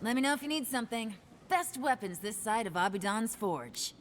Let me know if you need something. Best weapons this side of Abidan's forge.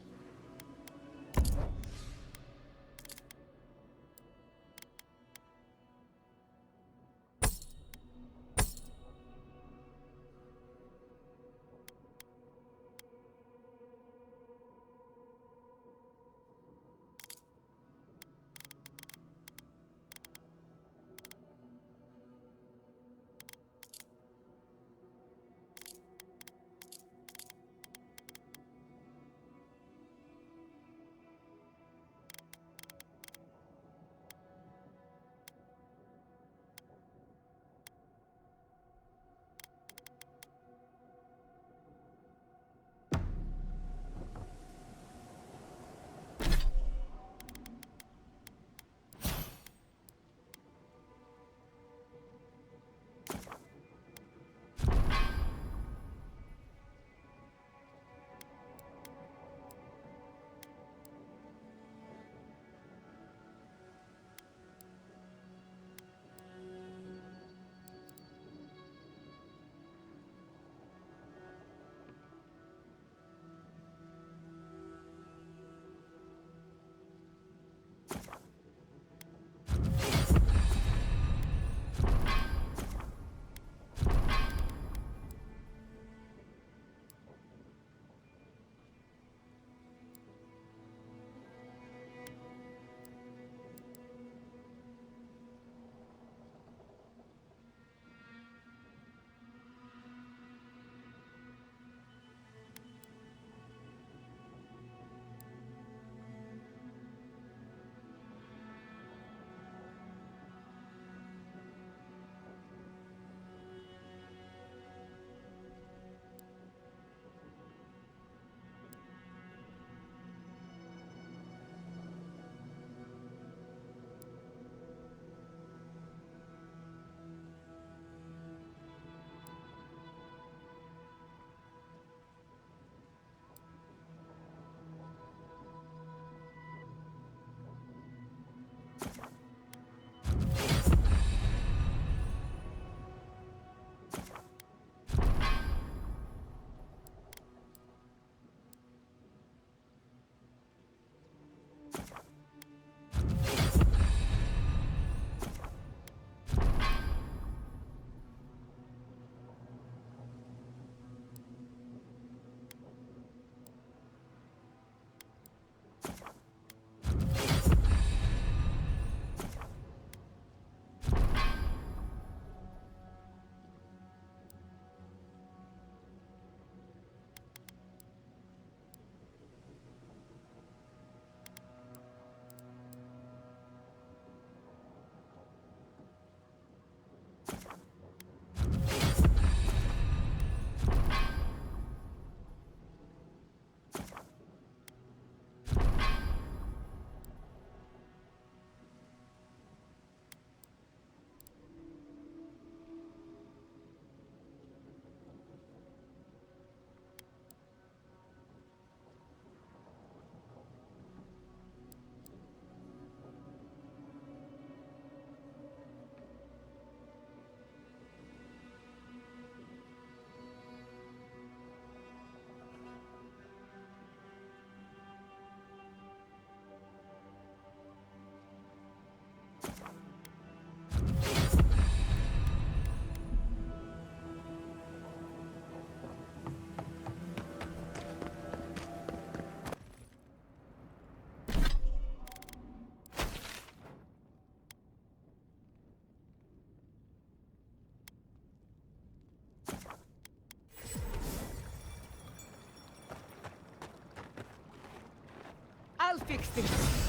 I'll fix this.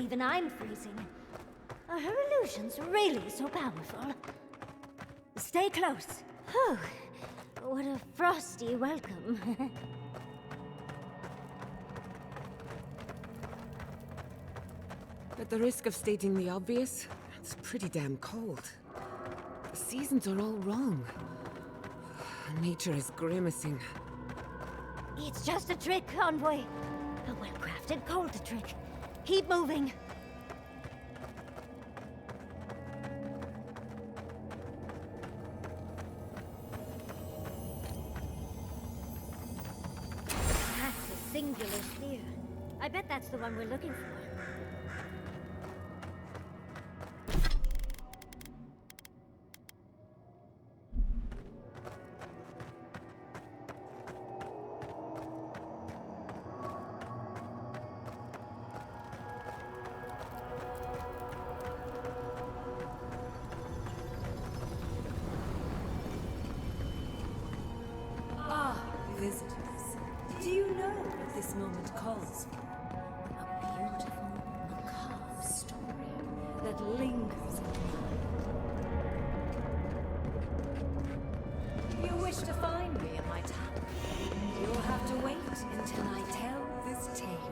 even I'm freezing. Are her illusions really so powerful? Stay close. Whew. What a frosty welcome. At the risk of stating the obvious, it's pretty damn cold. The seasons are all wrong. Nature is grimacing. It's just a trick, Envoy. A well-crafted cold trick. Keep moving. That's a singular sphere. I bet that's the one we're looking for. Visitors, do you know what this moment calls for? A beautiful, macabre story that lingers in the mind. You wish to find me in my tower? You'll have to wait until I tell this tale.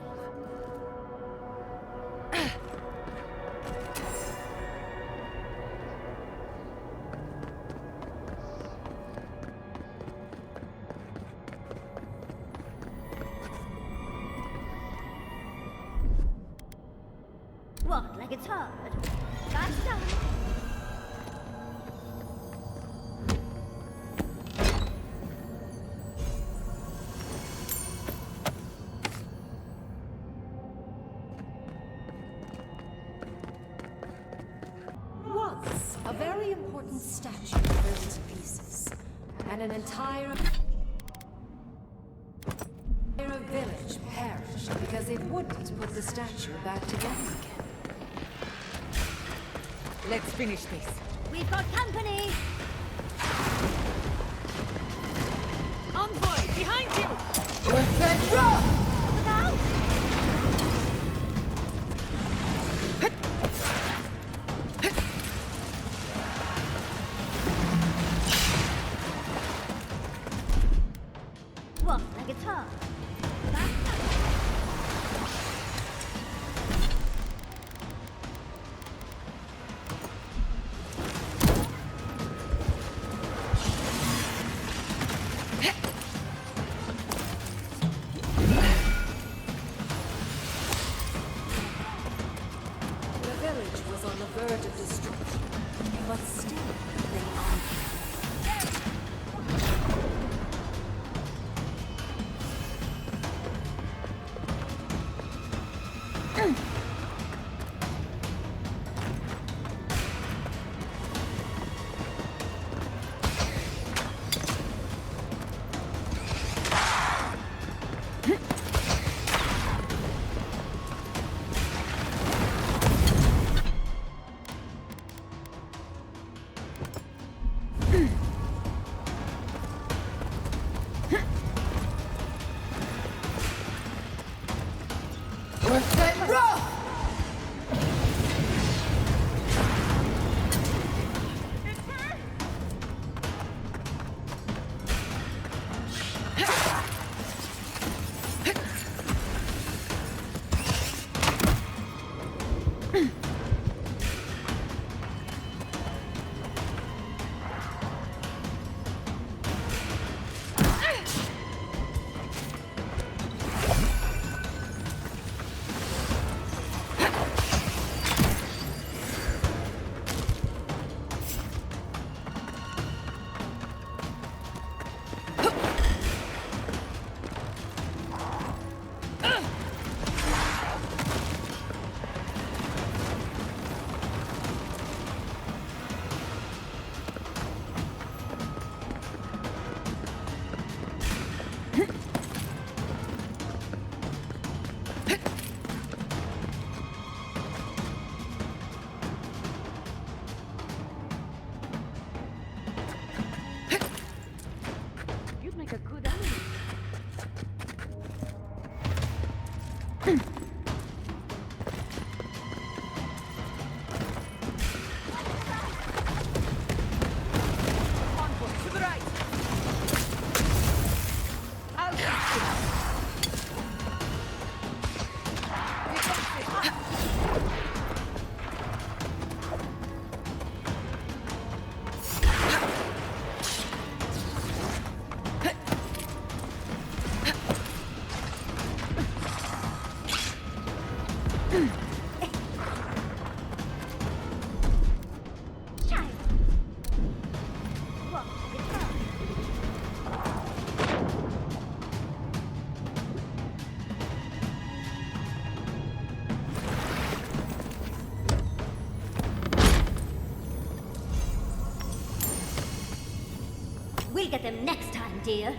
What, like it's hard? That's done. Once, a very important statue fell to pieces, and an entire village perished because it wouldn't put the statue back together again. Let's finish this. We've got company! Envoy, behind you! Look out! What, like it's hard? That's done. The village was on the verge of destruction, but still they argued. we get them next time, dear.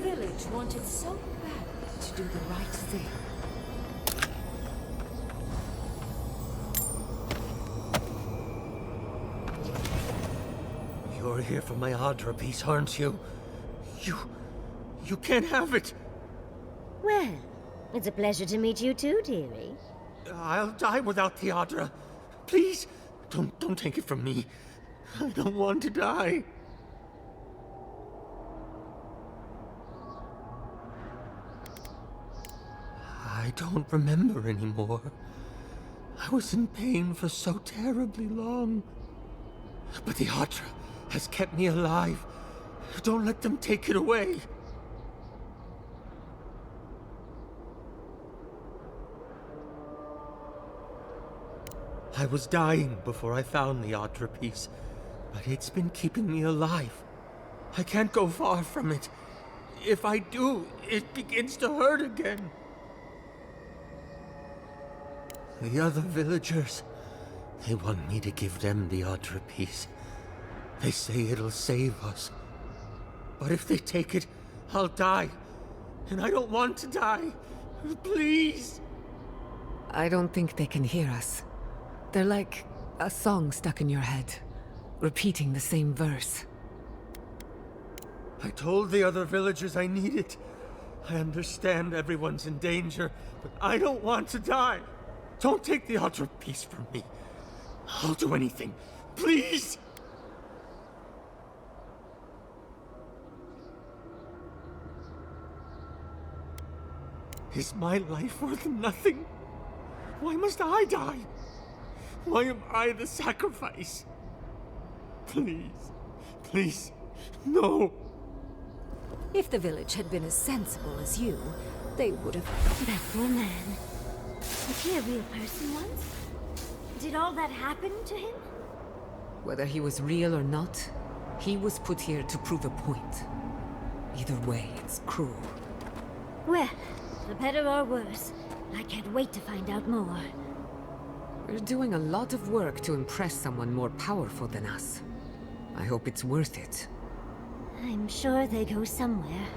village wanted so bad to do the right thing. You're here for my Adra piece, aren't you? You can't have it! Well, it's a pleasure to meet you too, dearie. I'll die without the Adra. Please, don't take it from me. I don't want to die. I don't remember anymore. I was in pain for so terribly long. But the Adra has kept me alive. Don't let them take it away. I was dying before I found the Adra piece, but it's been keeping me alive. I can't go far from it. If I do, it begins to hurt again. The other villagers, they want me to give them the Adra piece. They say it'll save us. But if they take it, I'll die. And I don't want to die. Please. I don't think they can hear us. They're like a song stuck in your head, repeating the same verse. I told the other villagers I need it. I understand everyone's in danger, but I don't want to die. Don't take the Adra piece from me. I'll do anything. Please! Is my life worth nothing? Why must I die? Why am I the sacrifice? Please, please, no. If the village had been as sensible as you, they would have... That poor man. Was he a real person once? Did all that happen to him? Whether he was real or not, he was put here to prove a point. Either way, it's cruel. Well, for better or worse, I can't wait to find out more. We're doing a lot of work to impress someone more powerful than us. I hope it's worth it. I'm sure they go somewhere.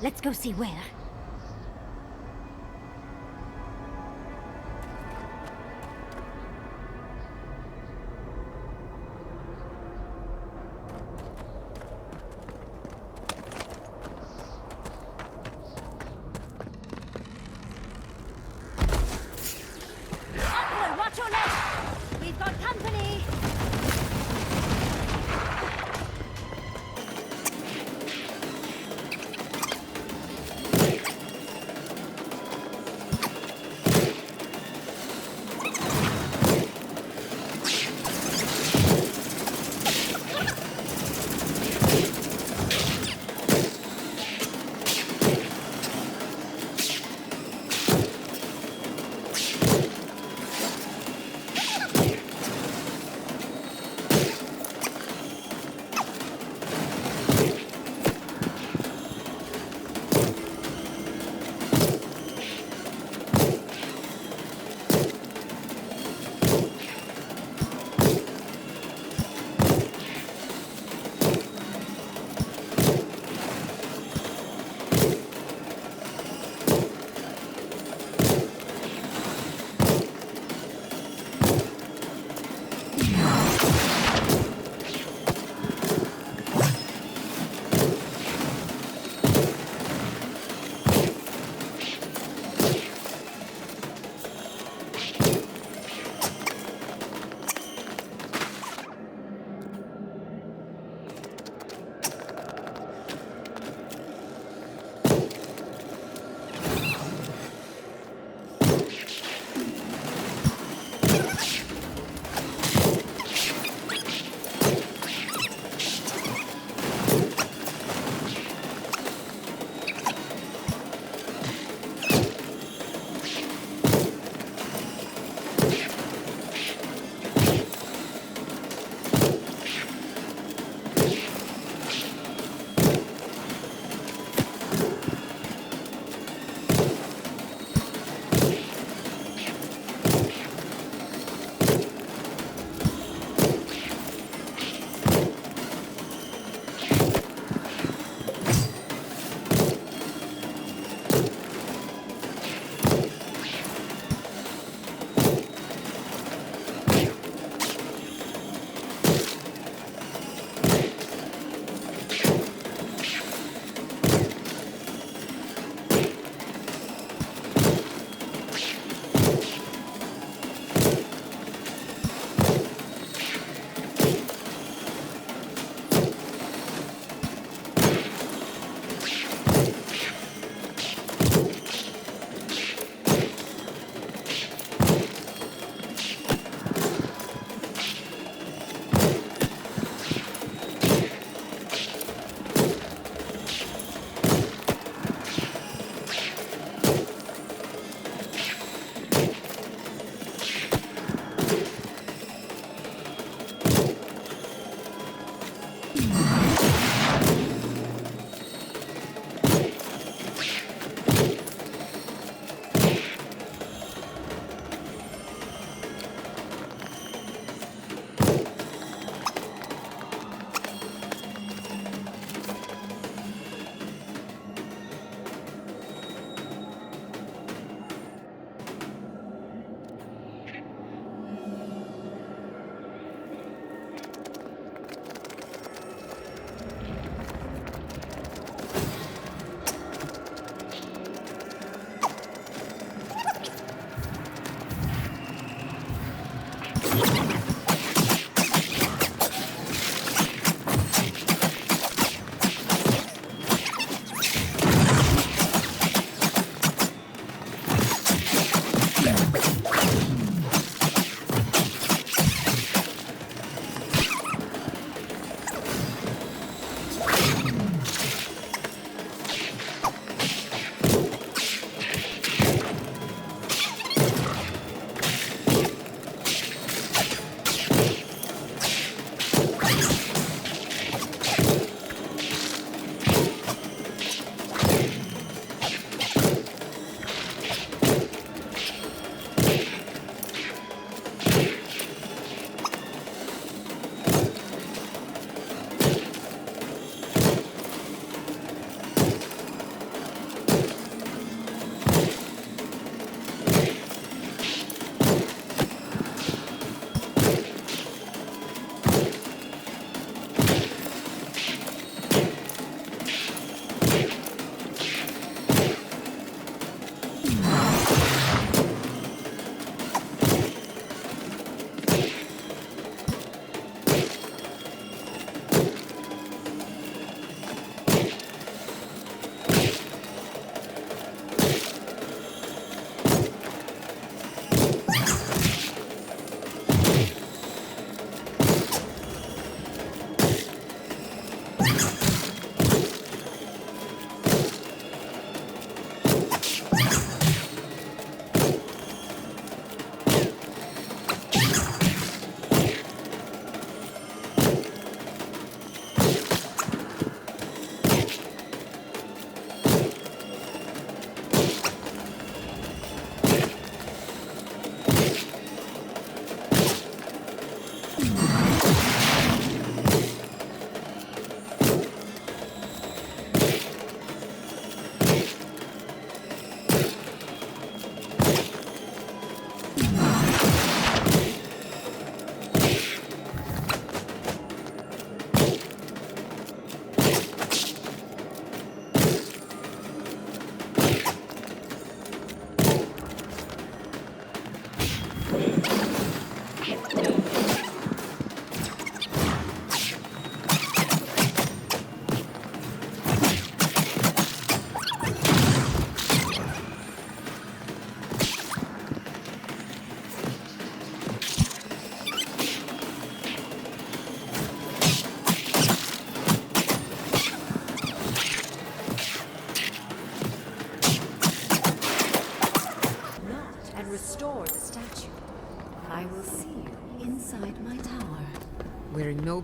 Let's go see where. Watch your left! We've got company!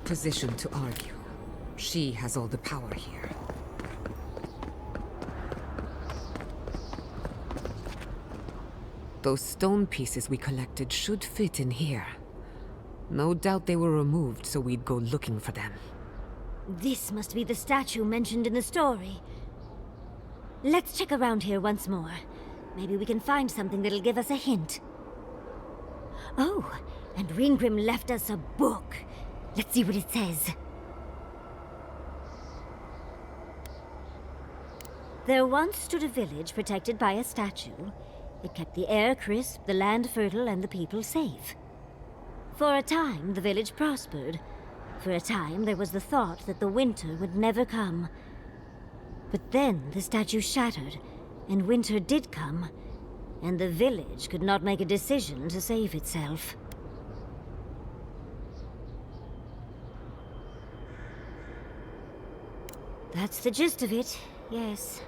position to argue. She has all the power here. Those stone pieces we collected should fit in here. No doubt they were removed so we'd go looking for them. This must be the statue mentioned in the story. Let's check around here once more. Maybe we can find something that'll give us a hint. Oh, and Ringgrim left us a book. Let's see what it says. There once stood a village protected by a statue. It kept the air crisp, the land fertile, and the people safe. For a time, the village prospered. For a time, there was the thought that the winter would never come. But then the statue shattered, and winter did come, and the village could not make a decision to save itself. That's the gist of it, yes.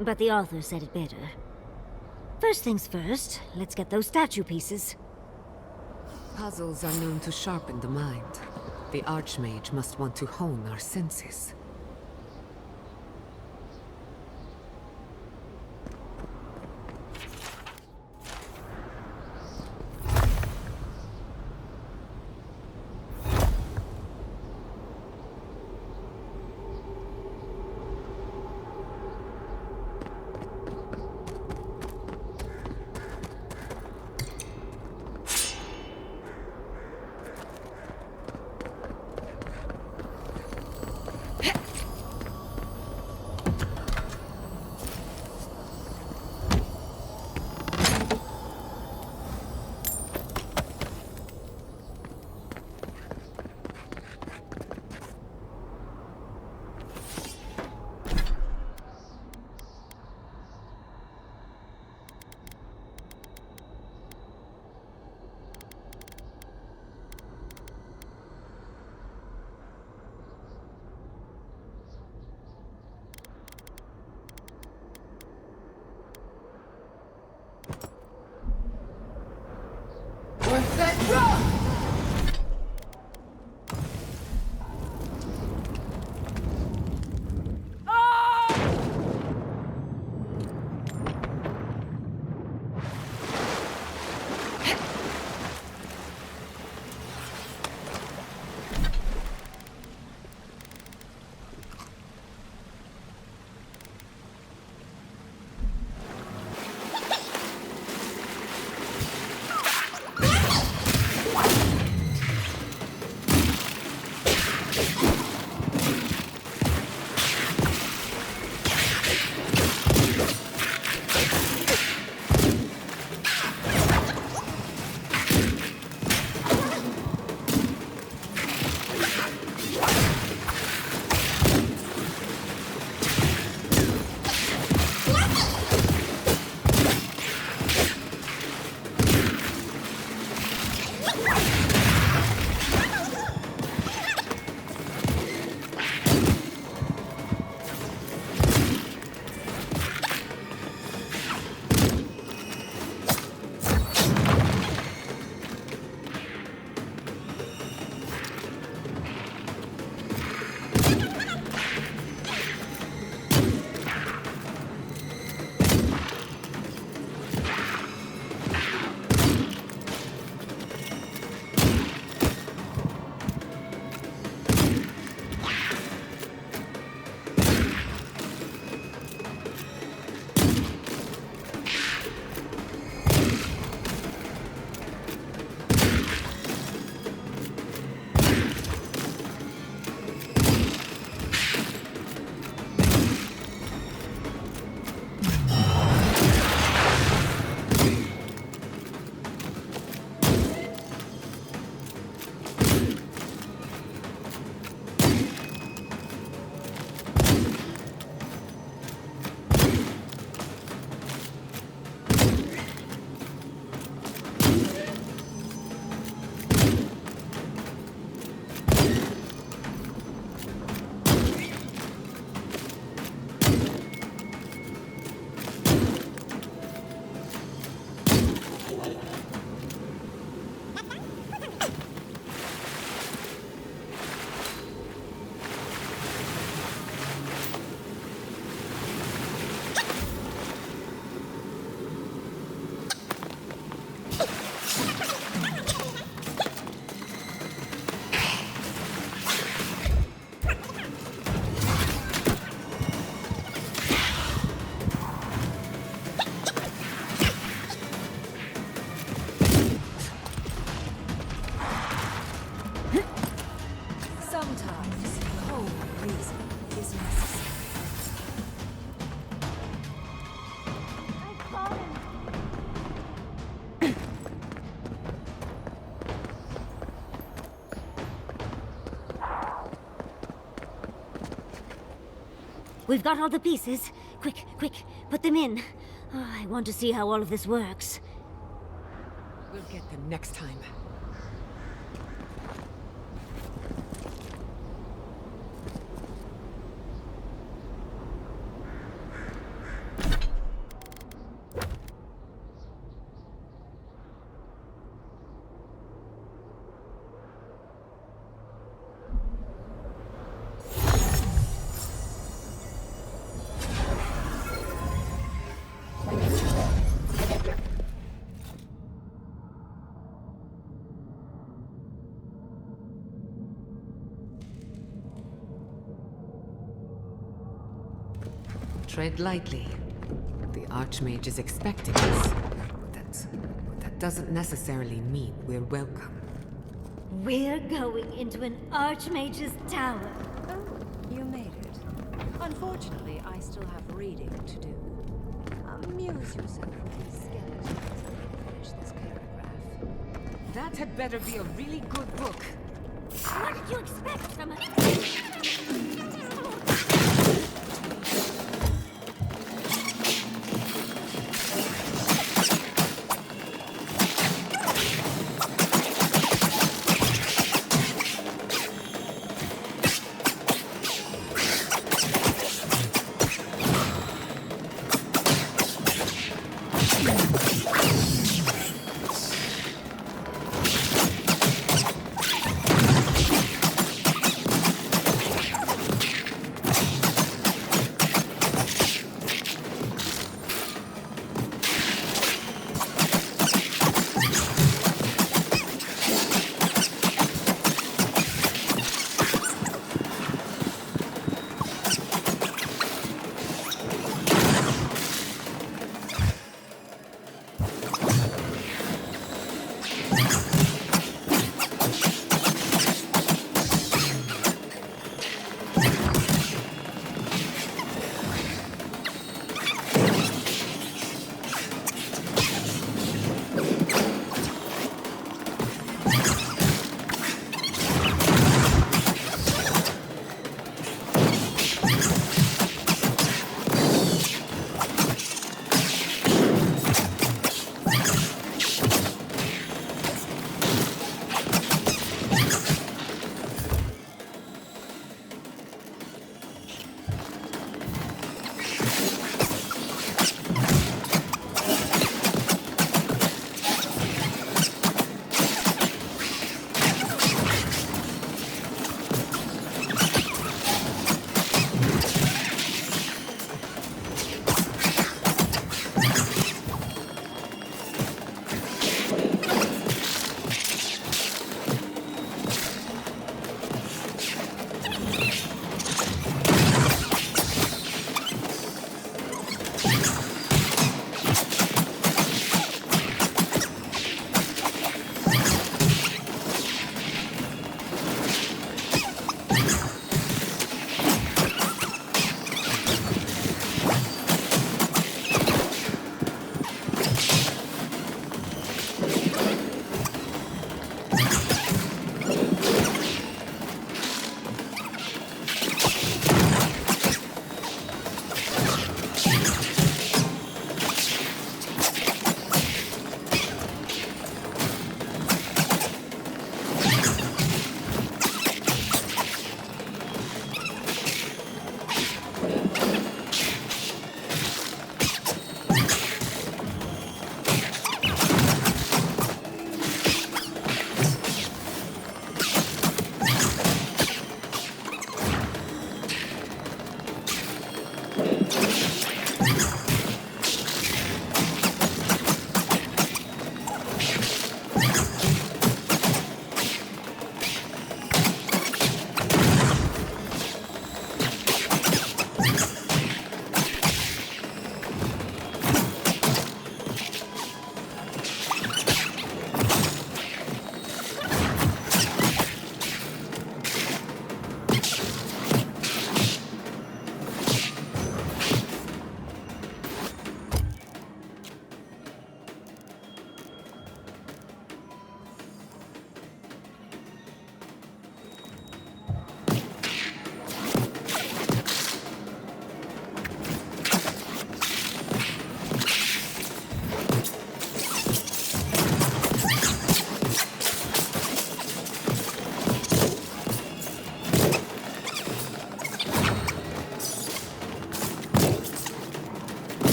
But the author said it better. First things first, let's get those statue pieces. Puzzles are known to sharpen the mind. The Archmage must want to hone our senses. We've got all the pieces. Quick, quick, put them in. Oh, I want to see how all of this works. We'll get them next time. Tread lightly. The Archmage is expecting us. That doesn't necessarily mean we're welcome. We're going into an Archmage's tower. Oh, you made it. Unfortunately, I still have reading to do. Amuse yourself with these skeletons until I finish this paragraph. That had better be a really good book. What did you expect from us?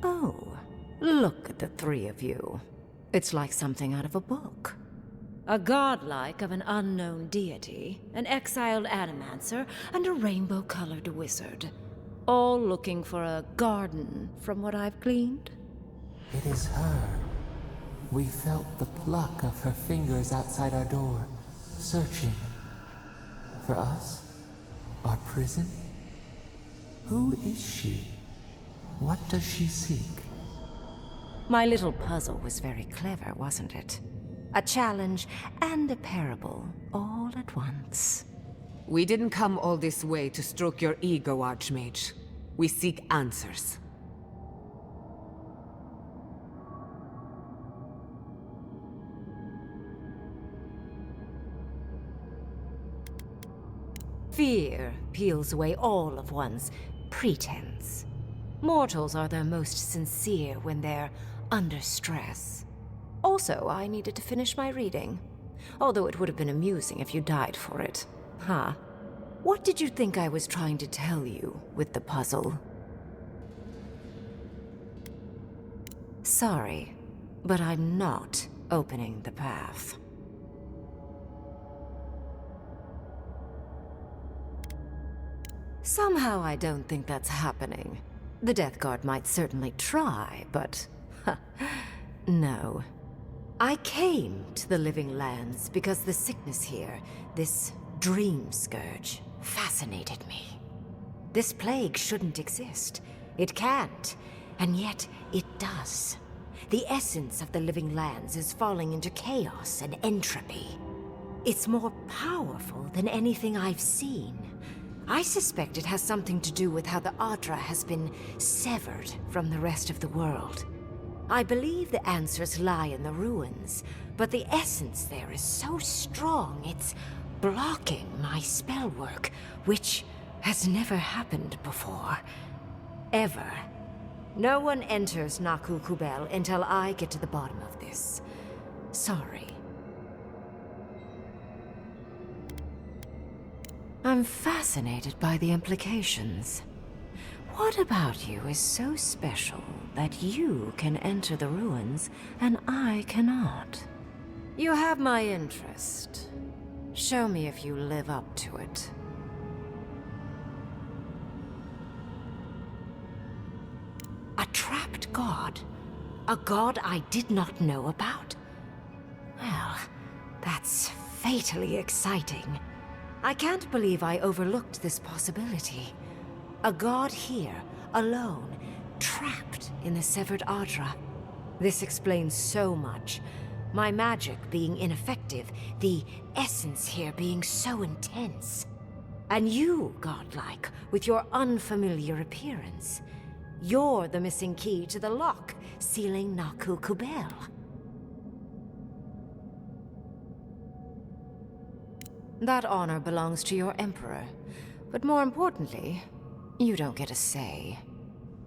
Oh, look at the three of you. It's like something out of a book. A godlike of an unknown deity, an exiled animancer, and a rainbow-colored wizard. All looking for a garden, from what I've gleaned. It is her. We felt the pluck of her fingers outside our door, searching. For us? Our prison? Who is she? What does she seek? My little puzzle was very clever, wasn't it? A challenge and a parable, all at once. We didn't come all this way to stroke your ego, Archmage. We seek answers. Fear peels away all of one's pretense. Mortals are their most sincere when they're under stress. Also, I needed to finish my reading. Although it would have been amusing if you died for it. Huh. What did you think I was trying to tell you with the puzzle? Sorry, but I'm not opening the path. Somehow I don't think that's happening. The Death Guard might certainly try, but... no. I came to the Living Lands because the sickness here, this dream scourge, fascinated me. This plague shouldn't exist. It can't, and yet it does. The essence of the Living Lands is falling into chaos and entropy. It's more powerful than anything I've seen. I suspect it has something to do with how the Adra has been severed from the rest of the world. I believe the answers lie in the ruins, but the essence there is so strong it's blocking my spell work, which has never happened before. Ever. No one enters Naku Kubel until I get to the bottom of this. Sorry. I'm fascinated by the implications. What about you is so special that you can enter the ruins and I cannot? You have my interest. Show me if you live up to it. A trapped god? A god I did not know about? Well, that's fatally exciting. I can't believe I overlooked this possibility. A god here, alone, trapped in the severed Adra. This explains so much. My magic being ineffective, the essence here being so intense. And you, godlike, with your unfamiliar appearance. You're the missing key to the lock, sealing Naku Kubel. That honor belongs to your Emperor. But more importantly, you don't get a say.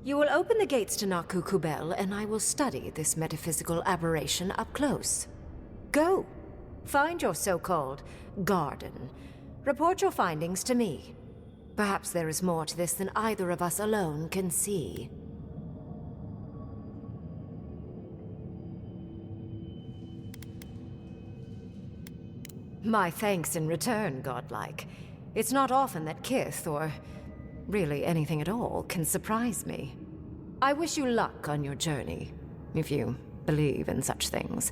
You will open the gates to Naku Kubel, and I will study this metaphysical aberration up close. Go. Find your so-called garden. Report your findings to me. Perhaps there is more to this than either of us alone can see. My thanks in return, godlike. It's not often that Kith, or really anything at all, can surprise me. I wish you luck on your journey, if you believe in such things.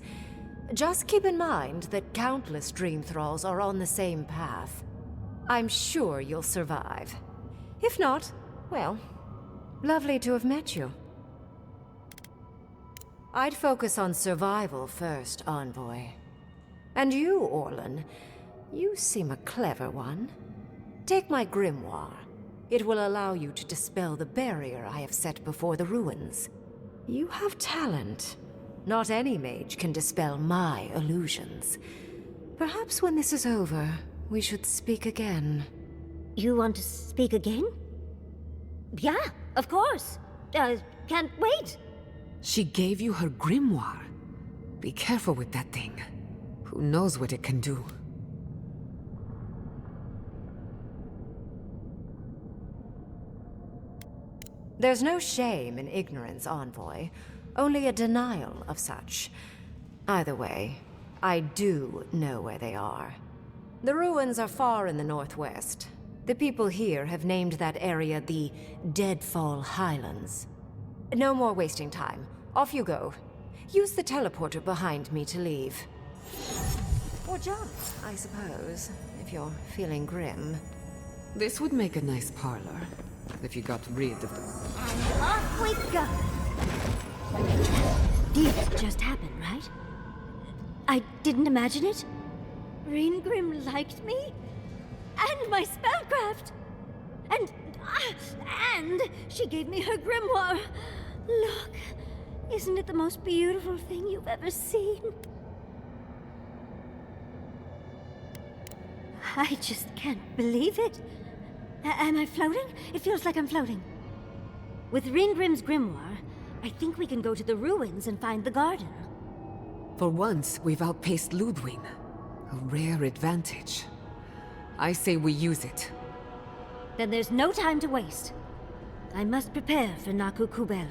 Just keep in mind that countless dream thralls are on the same path. I'm sure you'll survive. If not, well, lovely to have met you. I'd focus on survival first, Envoy. And you, Orlan, you seem a clever one. Take my grimoire. It will allow you to dispel the barrier I have set before the ruins. You have talent. Not any mage can dispel my illusions. Perhaps when this is over, we should speak again. You want to speak again? Yeah, of course. Can't wait. She gave you her grimoire. Be careful with that thing. Who knows what it can do? There's no shame in ignorance, Envoy. Only a denial of such. Either way, I do know where they are. The ruins are far in the northwest. The people here have named that area the Deadfall Highlands. No more wasting time. Off you go. Use the teleporter behind me to leave. Or jump, I suppose, if you're feeling grim. This would make a nice parlor, if you got rid of the... And off we go! This just happened, right? I didn't imagine it. Reingrim liked me? And my spellcraft! And she gave me her grimoire! Look, isn't it the most beautiful thing you've ever seen? I just can't believe it. Am I floating? It feels like I'm floating. With Reingrim's grimoire, I think we can go to the ruins and find the garden. For once, we've outpaced Ludwig. A rare advantage. I say we use it. Then there's no time to waste. I must prepare for Naku Kubel.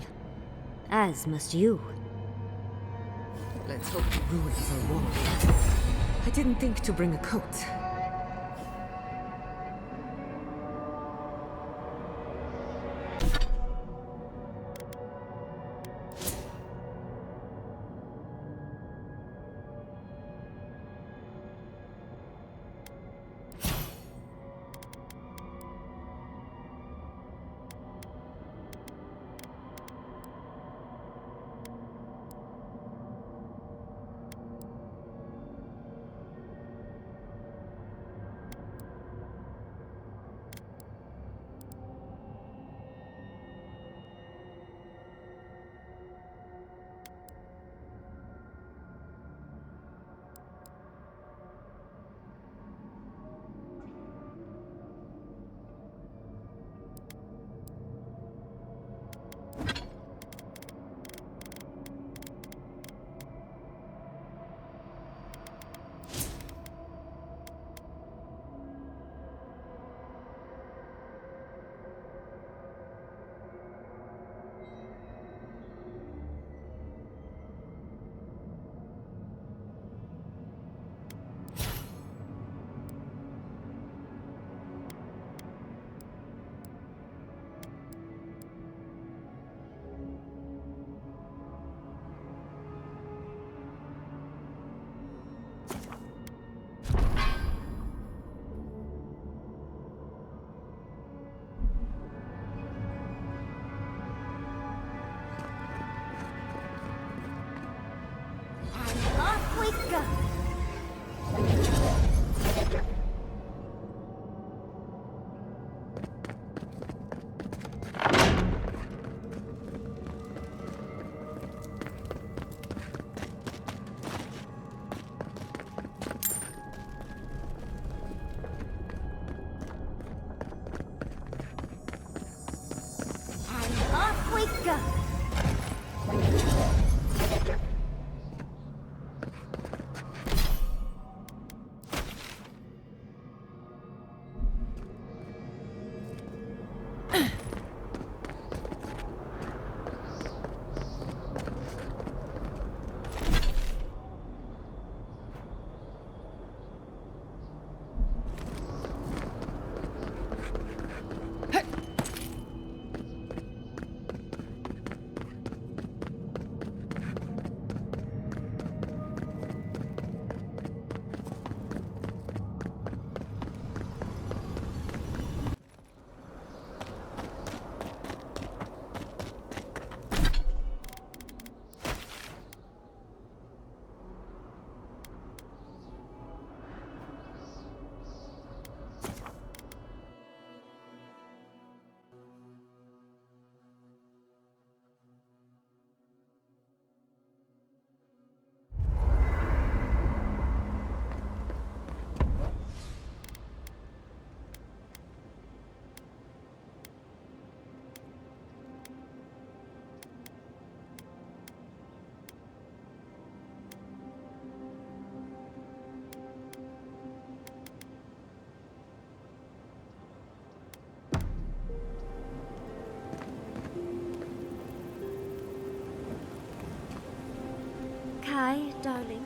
As must you. Let's hope the ruins are warm. I didn't think to bring a coat. Hi, darling.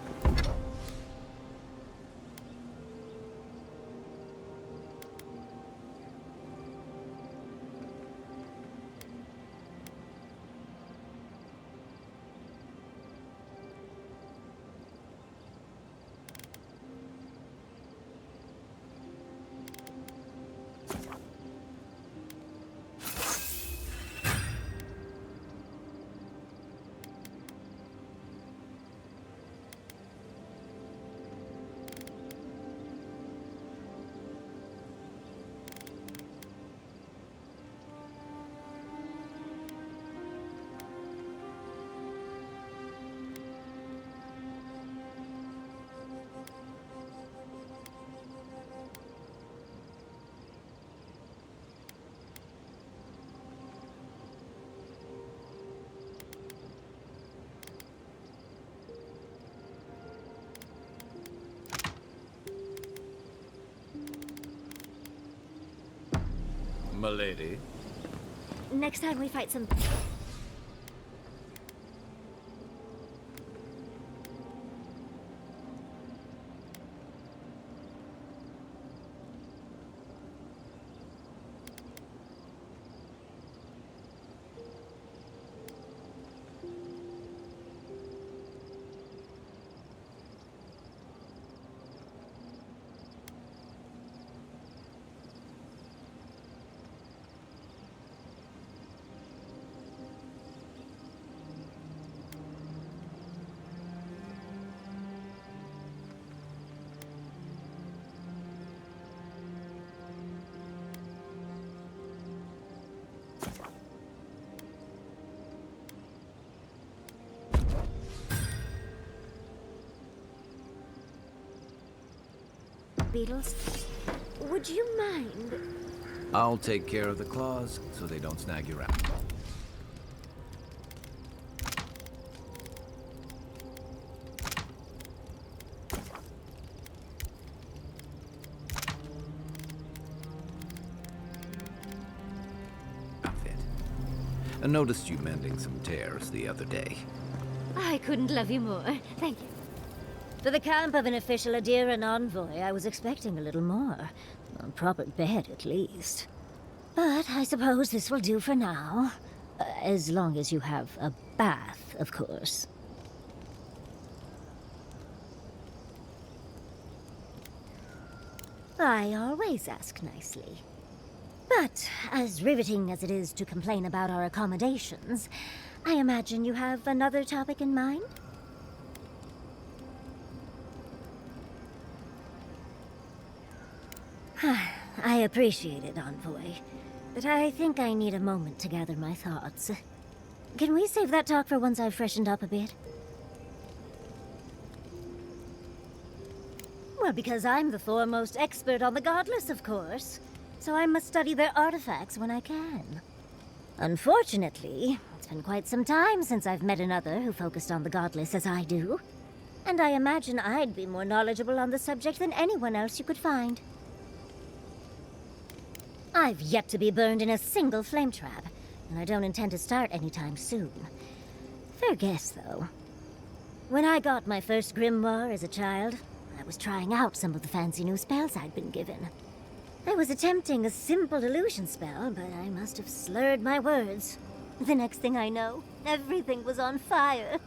Milady. Next time we fight some... Beetles, would you mind? I'll take care of the claws so they don't snag you around. Outfit. I noticed you mending some tears the other day. I couldn't love you more. Thank you. For the camp of an official Adir and envoy, I was expecting a little more. A proper bed, at least. But I suppose this will do for now. As long as you have a bath, of course. I always ask nicely. But, as riveting as it is to complain about our accommodations, I imagine you have another topic in mind? I appreciate it, Envoy, but I think I need a moment to gather my thoughts. Can we save that talk for once I've freshened up a bit? Well, because I'm the foremost expert on the godless, of course, so I must study their artifacts when I can. Unfortunately, it's been quite some time since I've met another who focused on the godless as I do, and I imagine I'd be more knowledgeable on the subject than anyone else you could find. I've yet to be burned in a single flame trap, and I don't intend to start anytime soon. Fair guess, though. When I got my first grimoire as a child, I was trying out some of the fancy new spells I'd been given. I was attempting a simple illusion spell, but I must have slurred my words. The next thing I know, everything was on fire.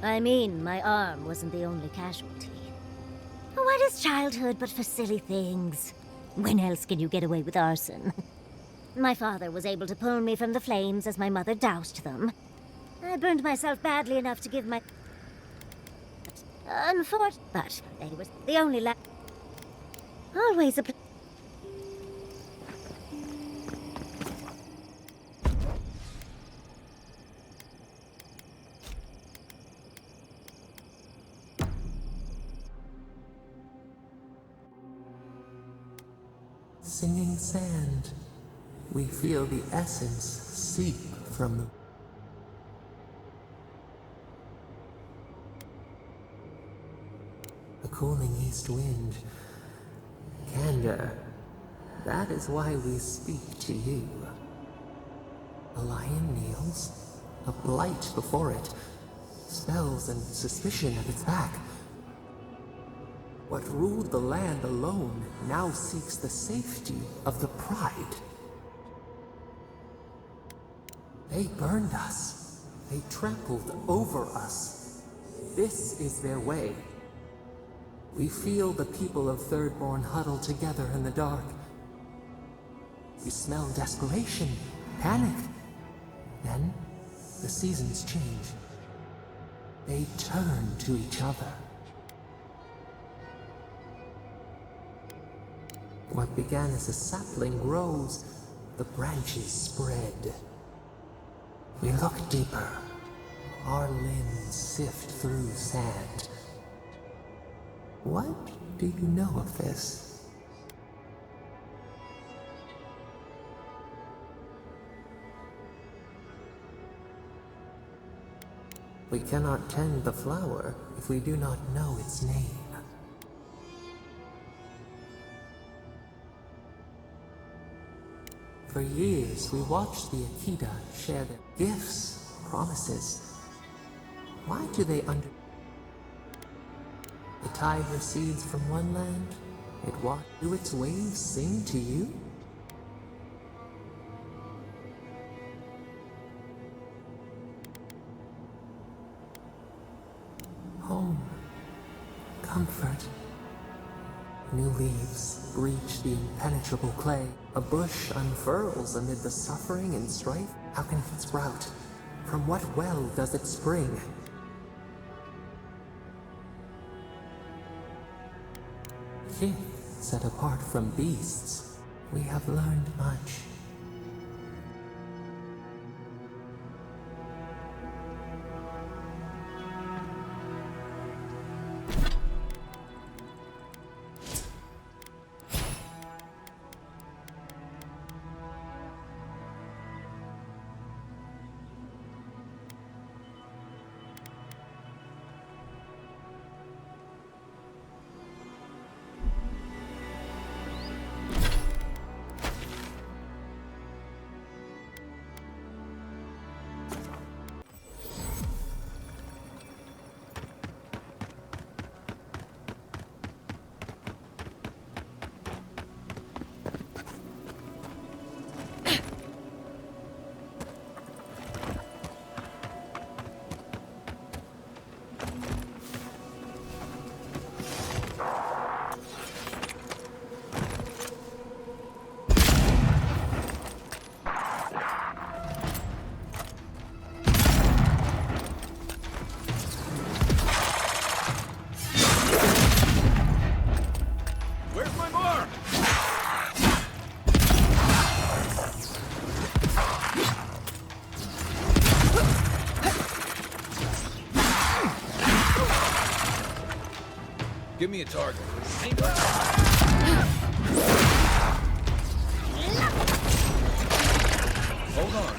I mean, my arm wasn't the only casualty. What is childhood but for silly things? When else can you get away with arson? My father was able to pull me from the flames as my mother doused them. I burned myself badly enough to give my... But they were the only always a... Singing sand, we feel the essence seep from the... A cooling east wind. Candor, that is why we speak to you. A lion kneels, a blight before it, spells and suspicion at its back. What ruled the land alone now seeks the safety of the pride. They burned us. They trampled over us. This is their way. We feel the people of Thirdborn huddle together in the dark. We smell desperation, panic. Then, the seasons change. They turn to each other. What began as a sapling grows, the branches spread. We look deeper. Our limbs sift through sand. What do you know of this? We cannot tend the flower if we do not know its name. For years, we watched the Akita share their gifts, promises. Why do they The tide recedes from one land, it walks through its waves sing to you? Home, comfort. New leaves breach the impenetrable clay. A bush unfurls amid the suffering and strife. How can it sprout? From what well does it spring? King, set apart from beasts, we have learned much. Give me a target. Hold on.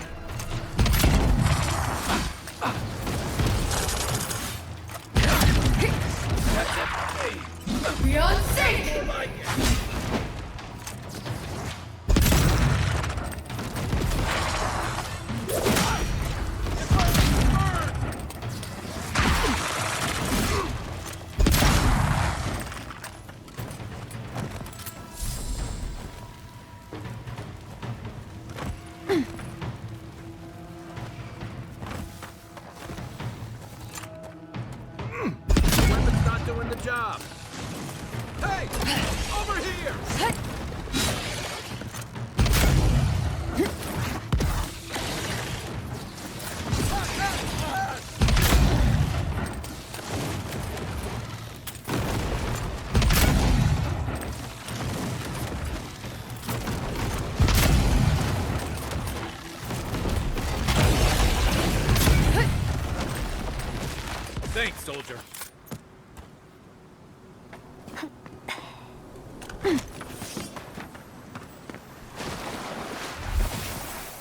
That's it. Hey. Beyond safe! Weapon's not doing the job. Hey! Over here! Thanks, soldier.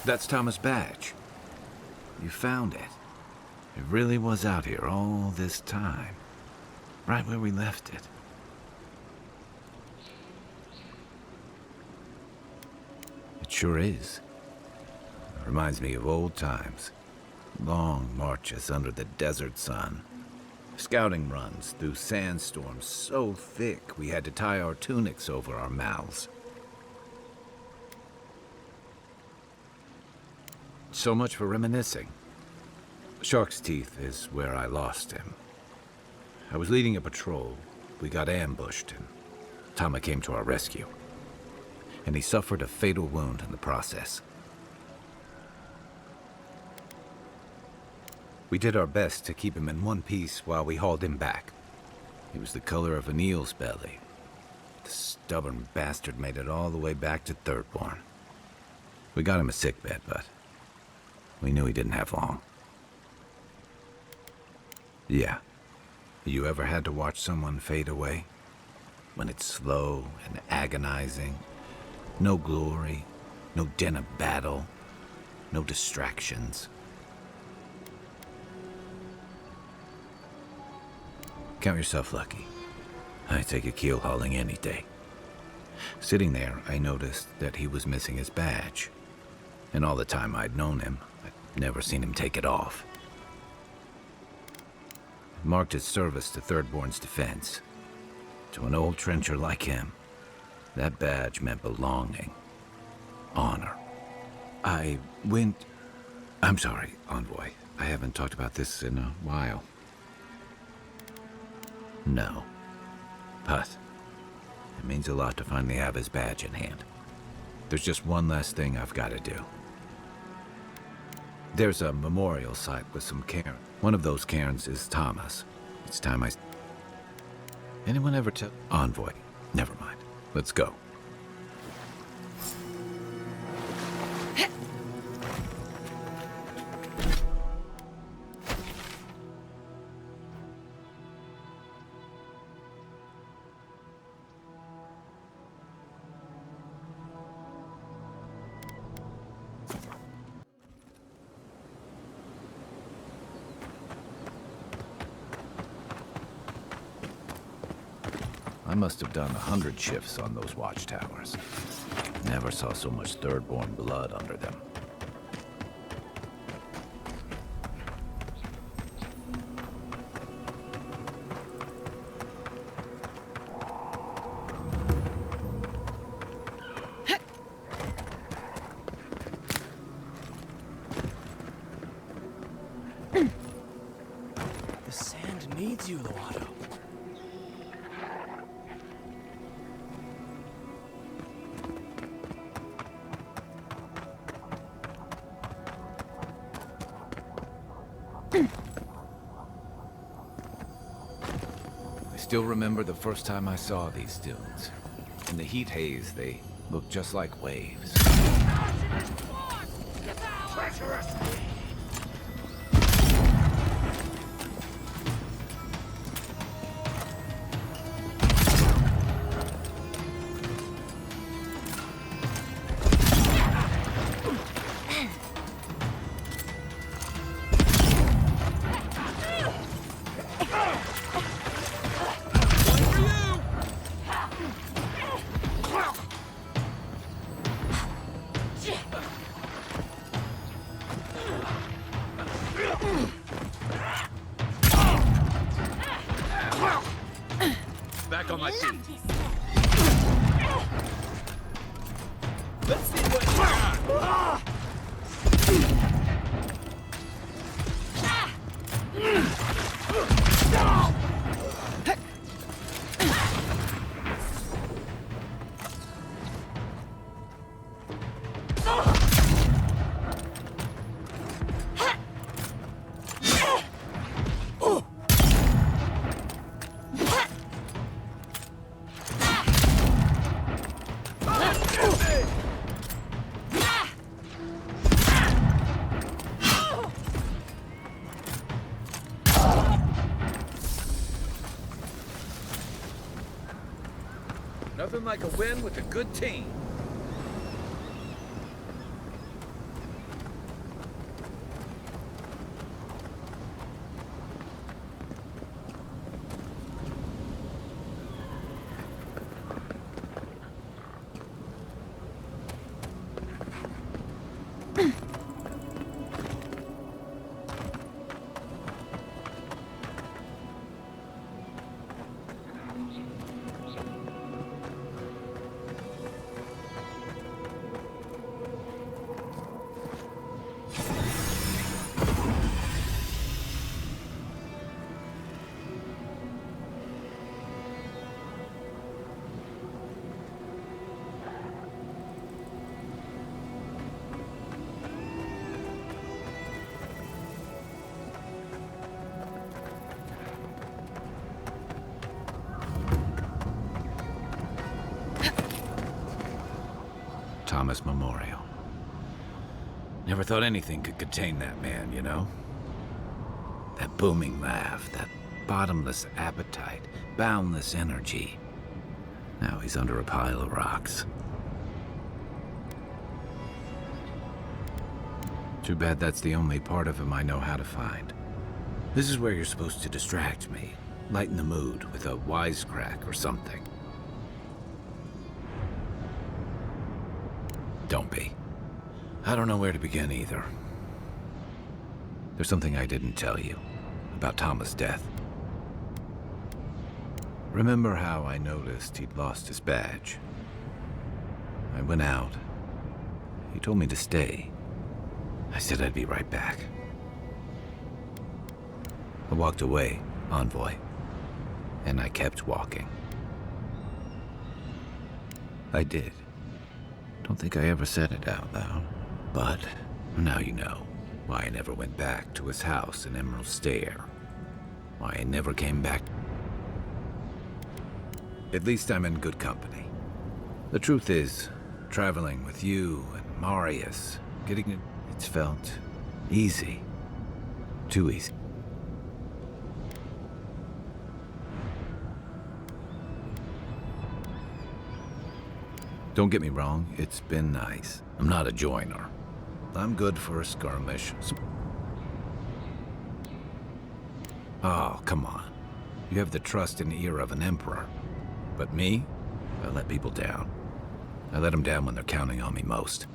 That's Thomas' badge. You found it. It really was out here all this time. Right where we left it. It sure is. Reminds me of old times. Long marches under the desert sun. Scouting runs through sandstorms so thick we had to tie our tunics over our mouths. So much for reminiscing. Shark's Teeth is where I lost him. I was leading a patrol. We got ambushed, and Tama came to our rescue. And he suffered a fatal wound in the process. We did our best to keep him in one piece while we hauled him back. He was the color of an eel's belly. The stubborn bastard made it all the way back to Thirdborn. We got him a sickbed, but we knew he didn't have long. Yeah. You ever had to watch someone fade away? When it's slow and agonizing? No glory, no din of battle, no distractions. Count yourself lucky. I take a keel hauling any day. Sitting there, I noticed that he was missing his badge. And all the time I'd known him, I'd never seen him take it off. It marked his service to Thirdborn's defense. To an old trencher like him, that badge meant belonging. Honor. I'm sorry, Envoy. I haven't talked about this in a while. No. But it means a lot to finally have his badge in hand. There's just one last thing I've got to do. There's a memorial site with some cairns. One of those cairns is Tama's. It's time I... Anyone ever tell... Envoy. Never mind. Let's go. I must have done 100 shifts on those watchtowers. Never saw so much Thirdborn blood under them. The sand needs you, Loato. I still remember the first time I saw these dunes. In the heat haze, they looked just like waves. Back on my feet. Let's see what you got. Nothing like a win with a good team. famous memorial. Never thought anything could contain that man, you know? That booming laugh, that bottomless appetite, boundless energy. Now he's under a pile of rocks. Too bad that's the only part of him I know how to find. This is where you're supposed to distract me, lighten the mood with a wisecrack or something. Don't be. I don't know where to begin either. There's something I didn't tell you about Thomas' death. Remember how I noticed he'd lost his badge? I went out. He told me to stay. I said I'd be right back. I walked away, envoy, and I kept walking. I did. Don't think I ever said it out loud, but now you know why I never went back to his house in Emerald Stair. Why I never came back. At least I'm in good company. The truth is, traveling with you and Marius, it's felt easy. Too easy. Don't get me wrong, it's been nice. I'm not a joiner. I'm good for a skirmish. Oh, come on. You have the trust and ear of an emperor. But me? I let people down. I let them down when they're counting on me most.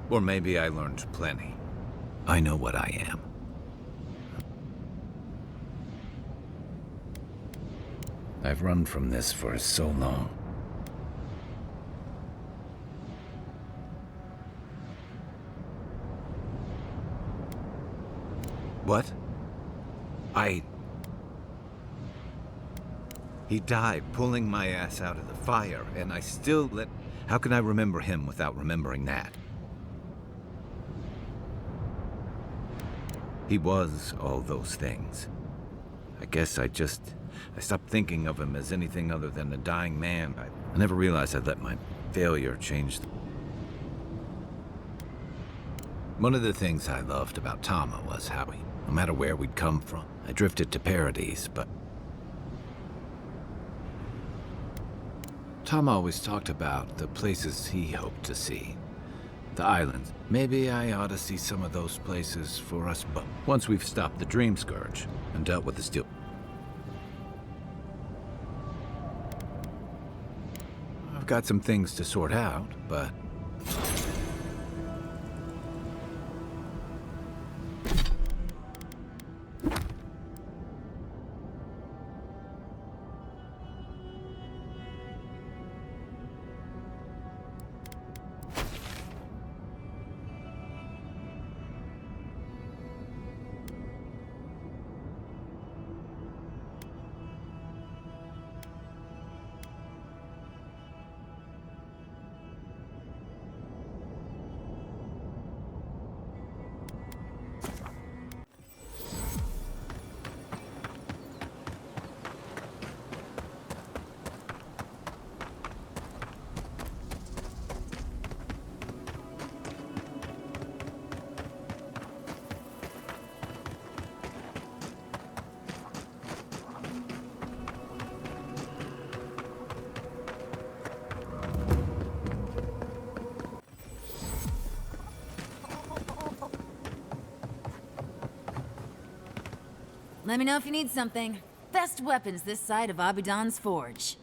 Or maybe I learned plenty. I know what I am. I've run from this for so long. What? He died pulling my ass out of the fire, and I still let... How can I remember him without remembering that? He was all those things. I guess I stopped thinking of him as anything other than a dying man. I never realized I'd let my failure change. One of the things I loved about Tama was how no matter where we'd come from, I drifted to Paradise, but... Tama always talked about the places he hoped to see. The islands. Maybe I ought to see some of those places for us, but once we've stopped the Dream Scourge and dealt with the steel... I've got some things to sort out, but... Let me know if you need something. Best weapons this side of Abidan's forge.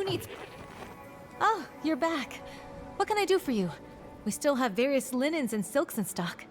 needs... Oh, you're back. What can I do for you? We still have various linens and silks in stock.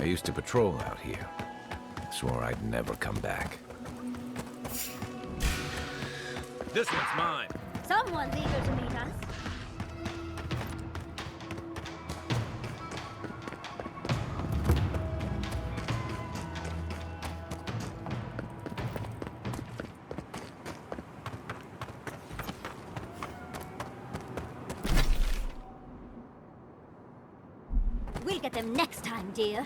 I used to patrol out here. Swore I'd never come back. This one's mine. Someone's eager to meet us. We'll get them next time, dear.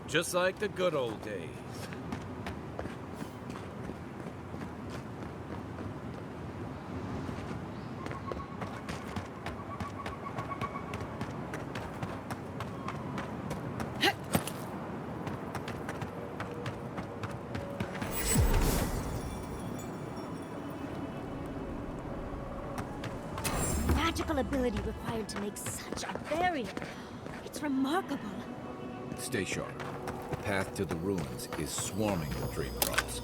Just like the good old days. Magical ability required to make such a barrier. It's remarkable. Stay sharp. The path to the ruins is swarming with dream crawls.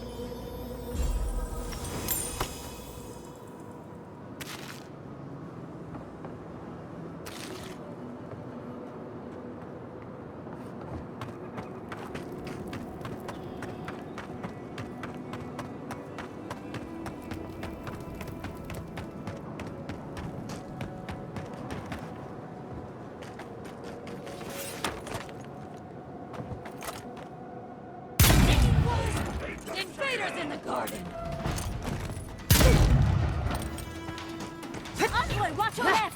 Invaders in the garden! Onward, watch your left!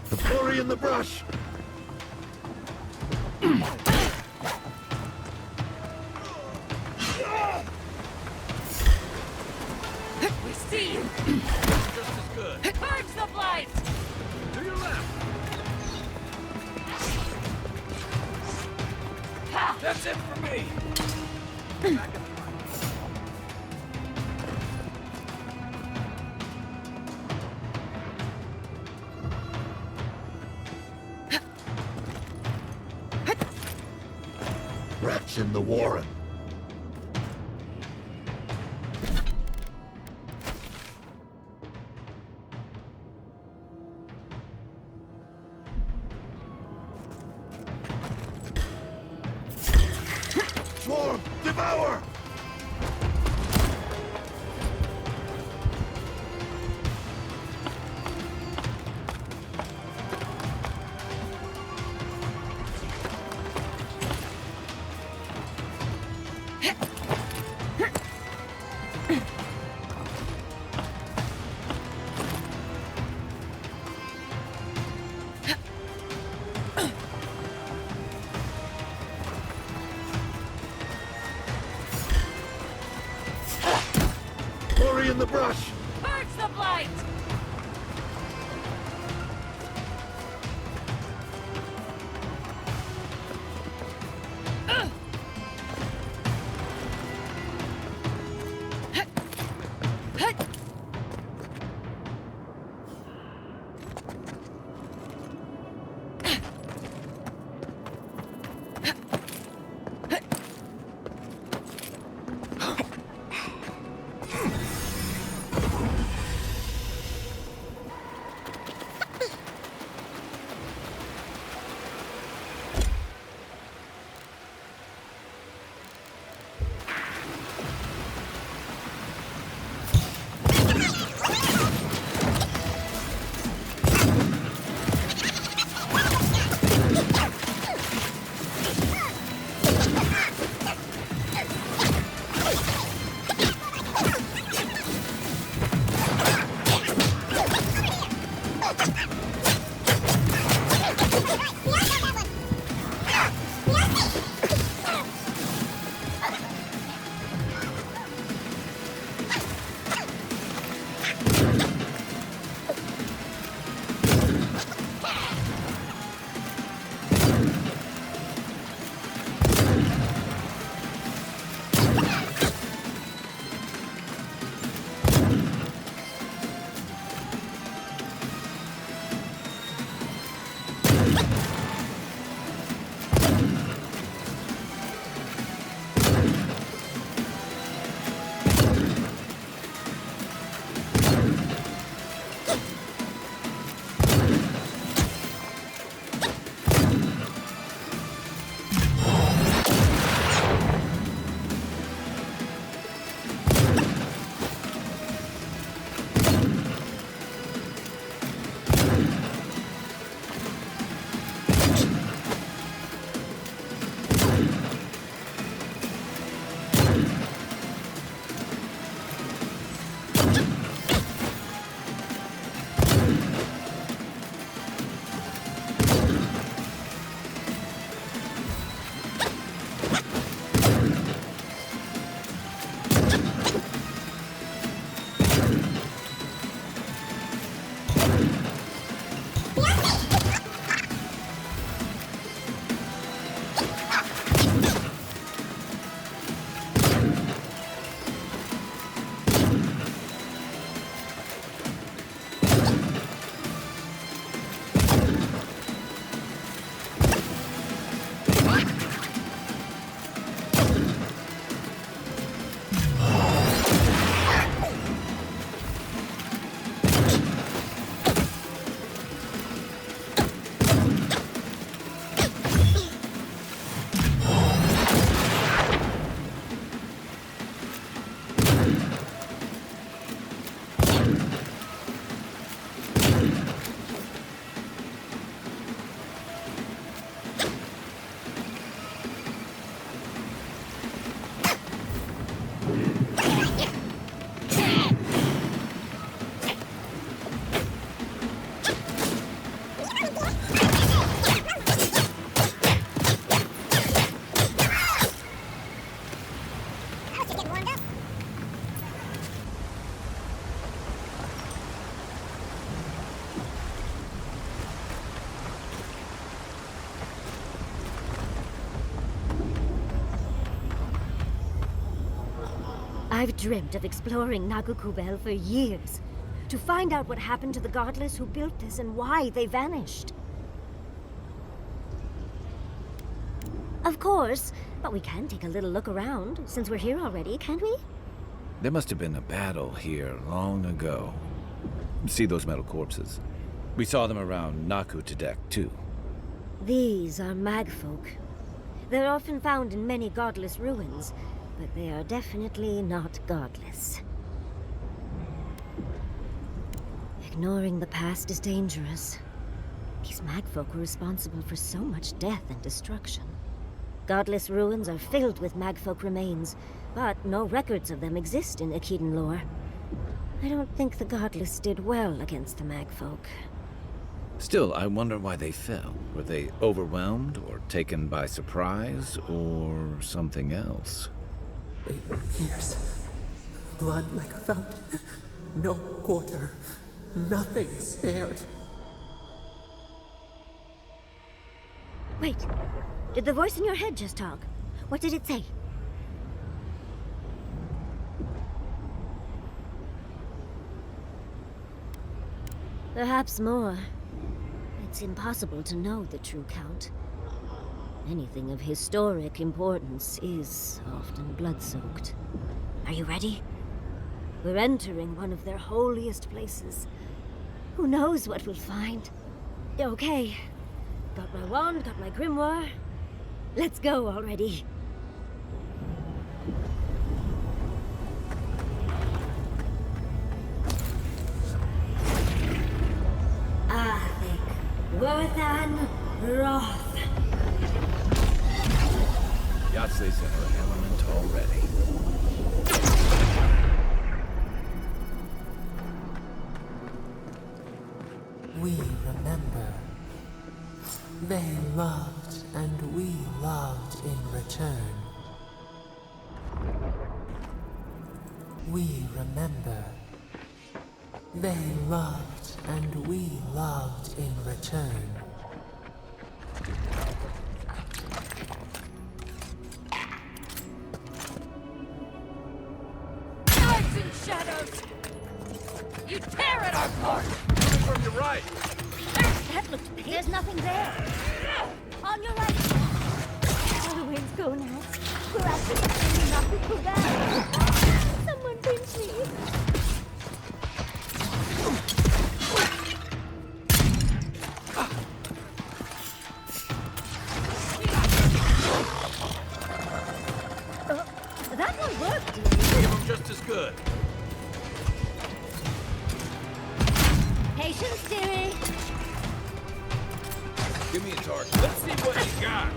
The flurry in the brush! We see you! Just as good. Purge the blight! To your left. Ha! That's it for me. Back in the Rats in the warren. Swarm! Devour! Flurry in the brush! Purge the blight! I've dreamt of exploring Nagukubel for years, to find out what happened to the godless who built this and why they vanished. Of course, but we can take a little look around, since we're here already, can't we? There must have been a battle here long ago. See those metal corpses? We saw them around Nakutadek, too. These are magfolk. They're often found in many godless ruins, but they are definitely not godless. Ignoring the past is dangerous. These magfolk were responsible for so much death and destruction. Godless ruins are filled with magfolk remains, but no records of them exist in Akhidan lore. I don't think the godless did well against the magfolk. Still, I wonder why they fell. Were they overwhelmed, or taken by surprise, or something else? Years. Blood like a fountain. No quarter. Nothing spared. Wait. Did the voice in your head just talk? What did it say? Perhaps more. It's impossible to know the true count. Anything of historic importance is often blood-soaked. Are you ready? We're entering one of their holiest places. Who knows what we'll find? Okay. Got my wand, got my grimoire. Let's go already. Worthan Roth. Yahtze's in her element already. We remember. They loved, and we loved in return. We remember. They loved, and we loved in return. Lights and shadows! You tear it apart! Coming from your right! There's That looked big. There's nothing there. On your right. All the winds go now. We're actually nothing for that. Someone pinch me. That one worked. Give them just as good. Patience, dearie. Give me a target. Let's see what you got.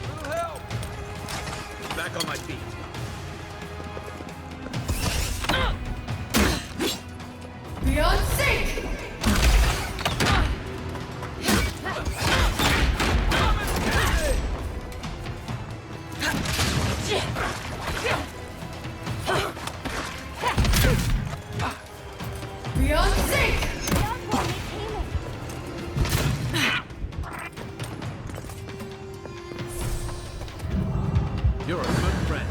Little help. Back on my feet. Beyond sync! Beyond sync! You're a good friend.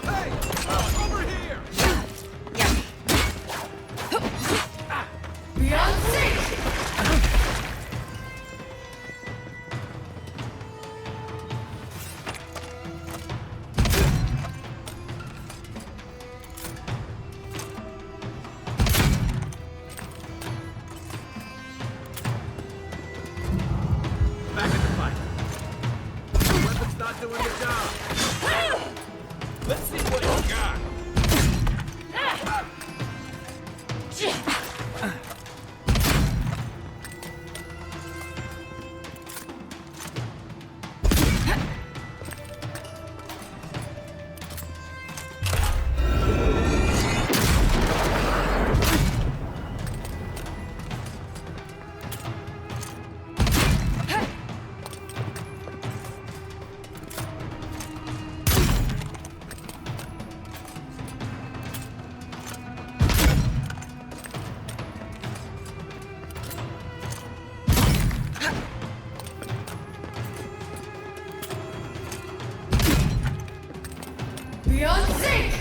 Hey! Over here! Beyond sync! Back in the fight. The weapon's not doing the job. Let's see what you got. Beyond sync!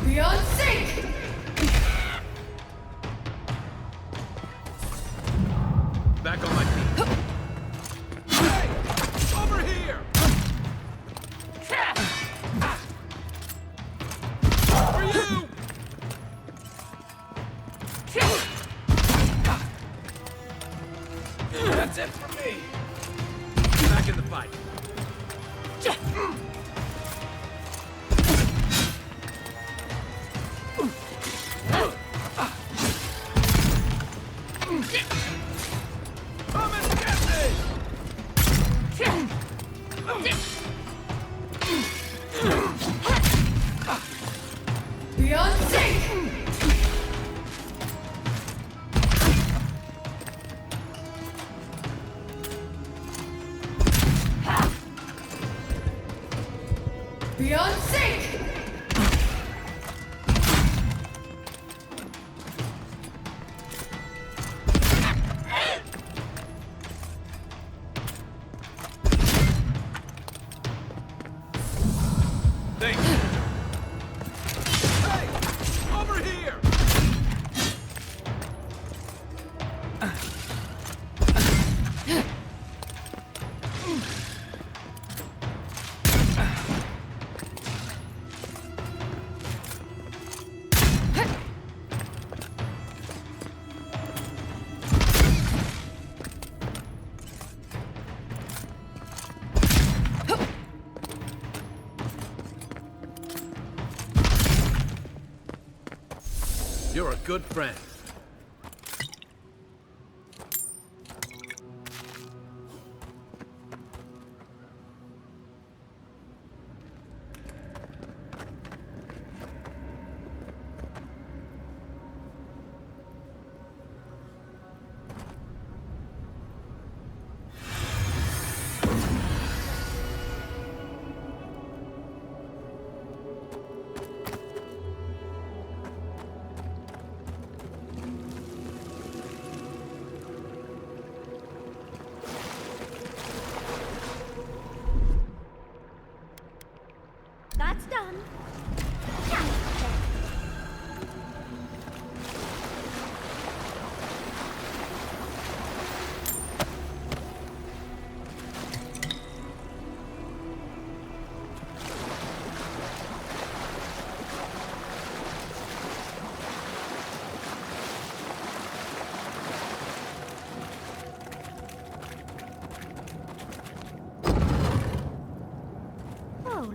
Beyond sync! Back on my feet. Hey! Over here! For you! That's it for me! Back in the fight. Come and get me! Beyond sync! Beyond sync! Thank you. Hey! Over here! You're a good friend.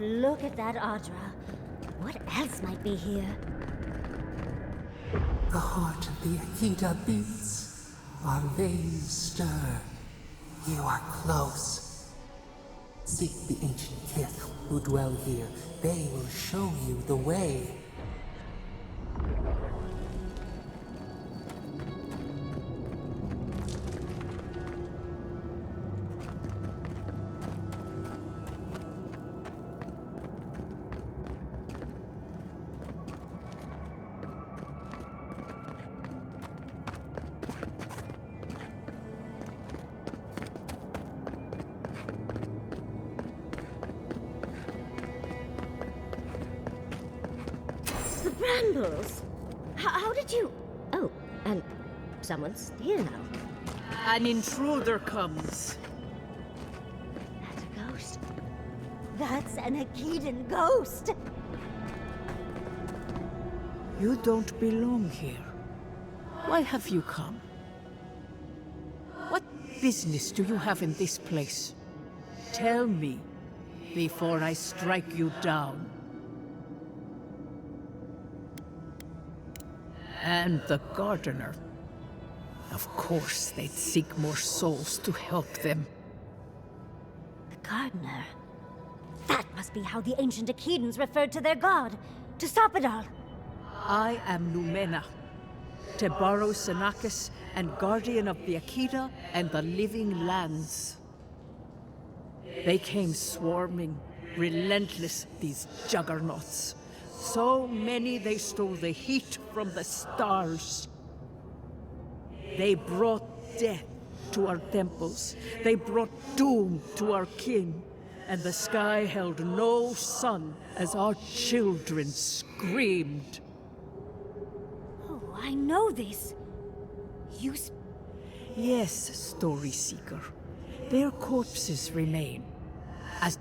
look at that Audra. What else might be here? The heart of the Akita beats. Our veins stir. You are close. Seek the ancient kith who dwell here. They will show you the way. The brambles! How did you... Oh, and someone's here now. An intruder comes. That's a ghost. That's an Akitan ghost! You don't belong here. Why have you come? What business do you have in this place? Tell me, before I strike you down. And the gardener. Of course, they'd seek more souls to help them. The gardener. That must be how the ancient Akitans referred to their god. To stop it all. I am Numena, Tebaro Sanakis, and guardian of the Akita and the living lands. They came swarming, relentless, these juggernauts. So many they stole the heat from the stars. They brought death to our temples. They brought doom to our kin. And the sky held no sun as our children screamed. Oh, I know this. You Yes, Story Seeker. Their corpses remain. As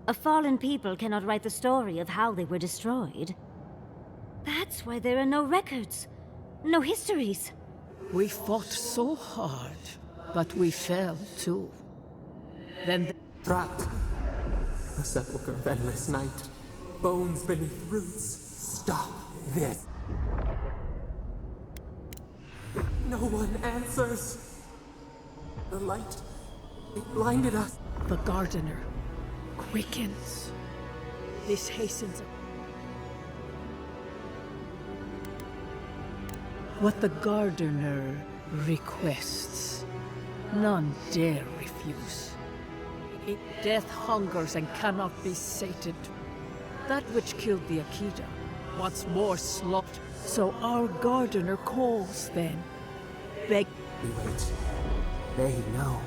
A fallen people cannot write the story of how they were destroyed. That's why there are no records, no histories. we fought so hard, but we fell too. Then Trapped. A sepulchre of endless night. Bones beneath roots. Stop this. No one answers. The light, it blinded us. the gardener quickens. This hastens what the gardener requests. None dare refuse. Death hungers and cannot be sated. That which killed the Akita wants more slaughter. So our gardener calls then. Beg. We wait. They know.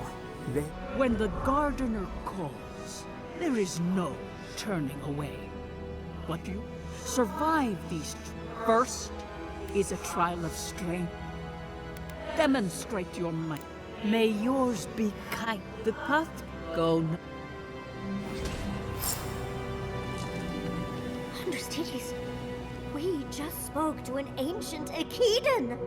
They... When the gardener calls, there is no turning away. But you survive these. First is a trial of strength. Demonstrate your might. May yours be kind. The path go. Understudies, we just spoke to an ancient Akitan!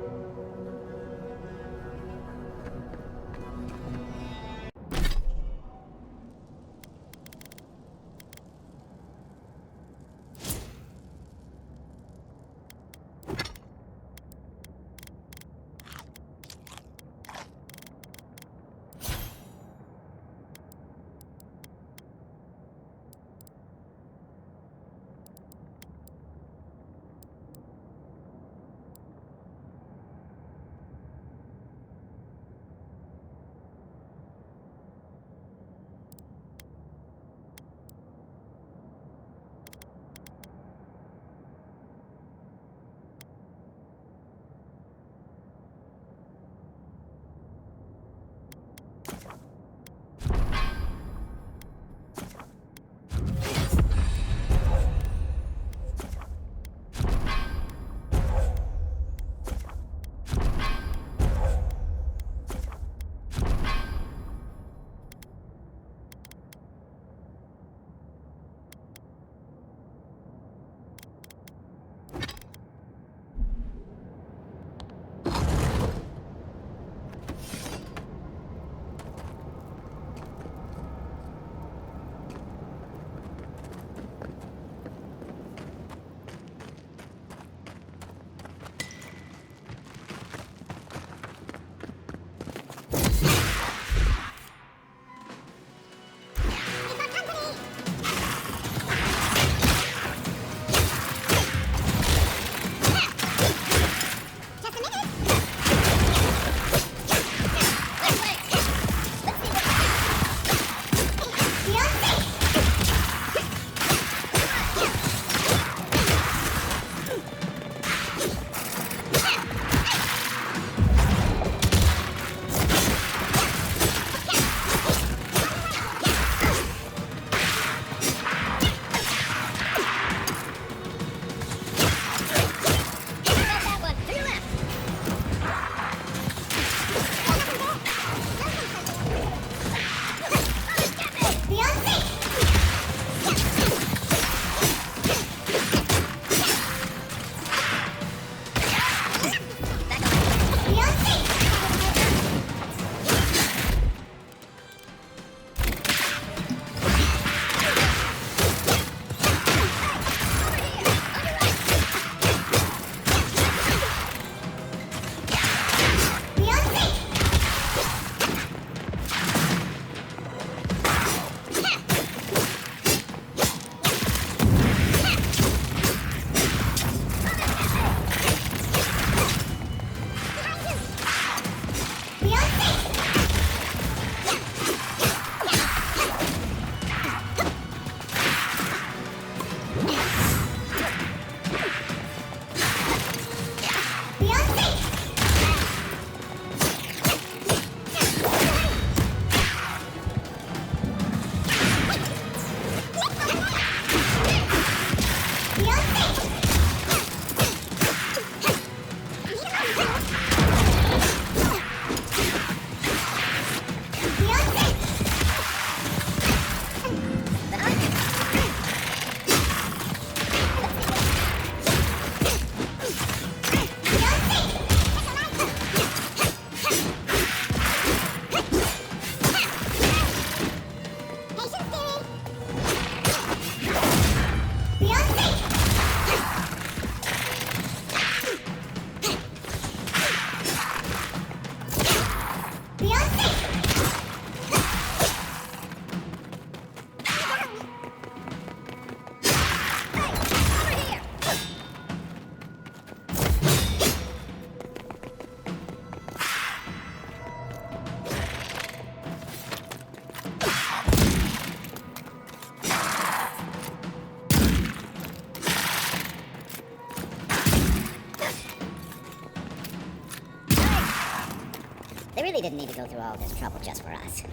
They really didn't need to go through all this trouble just for us.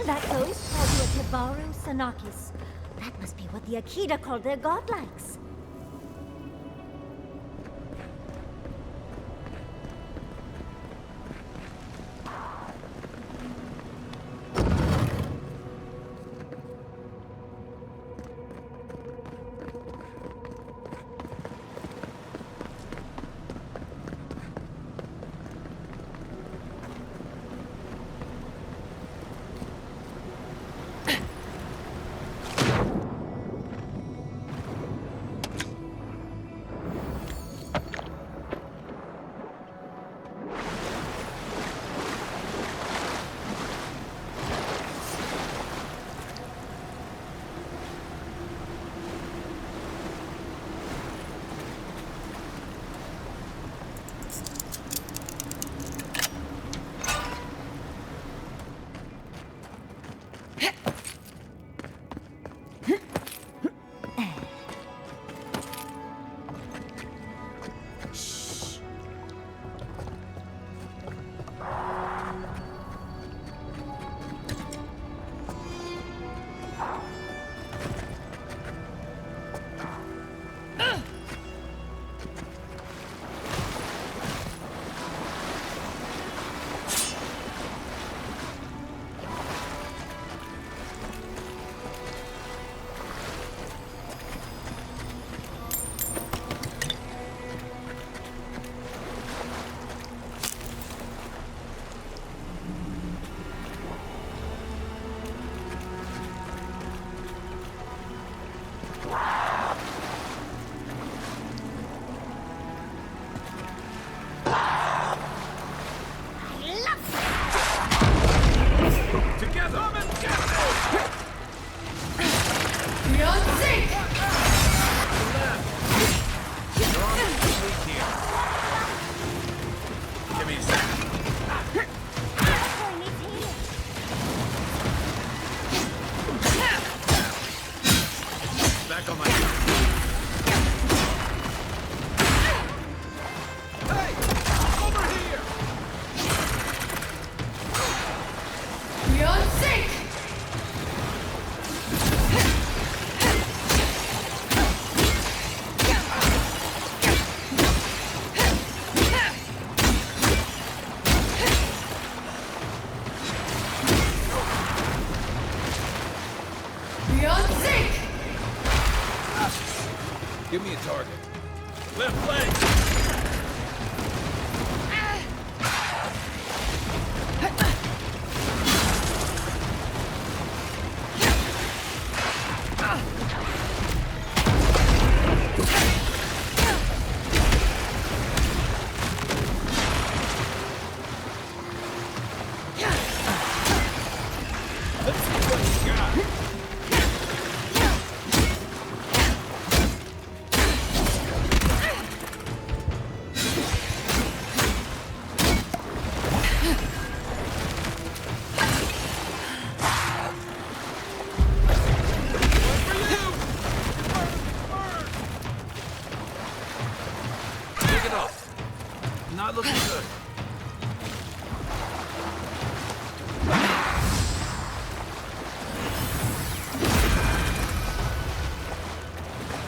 That ghost called you a Tabaru Sanakis. That must be what the Akita called their godlikes. Give me a target. Left flank! Not looking good.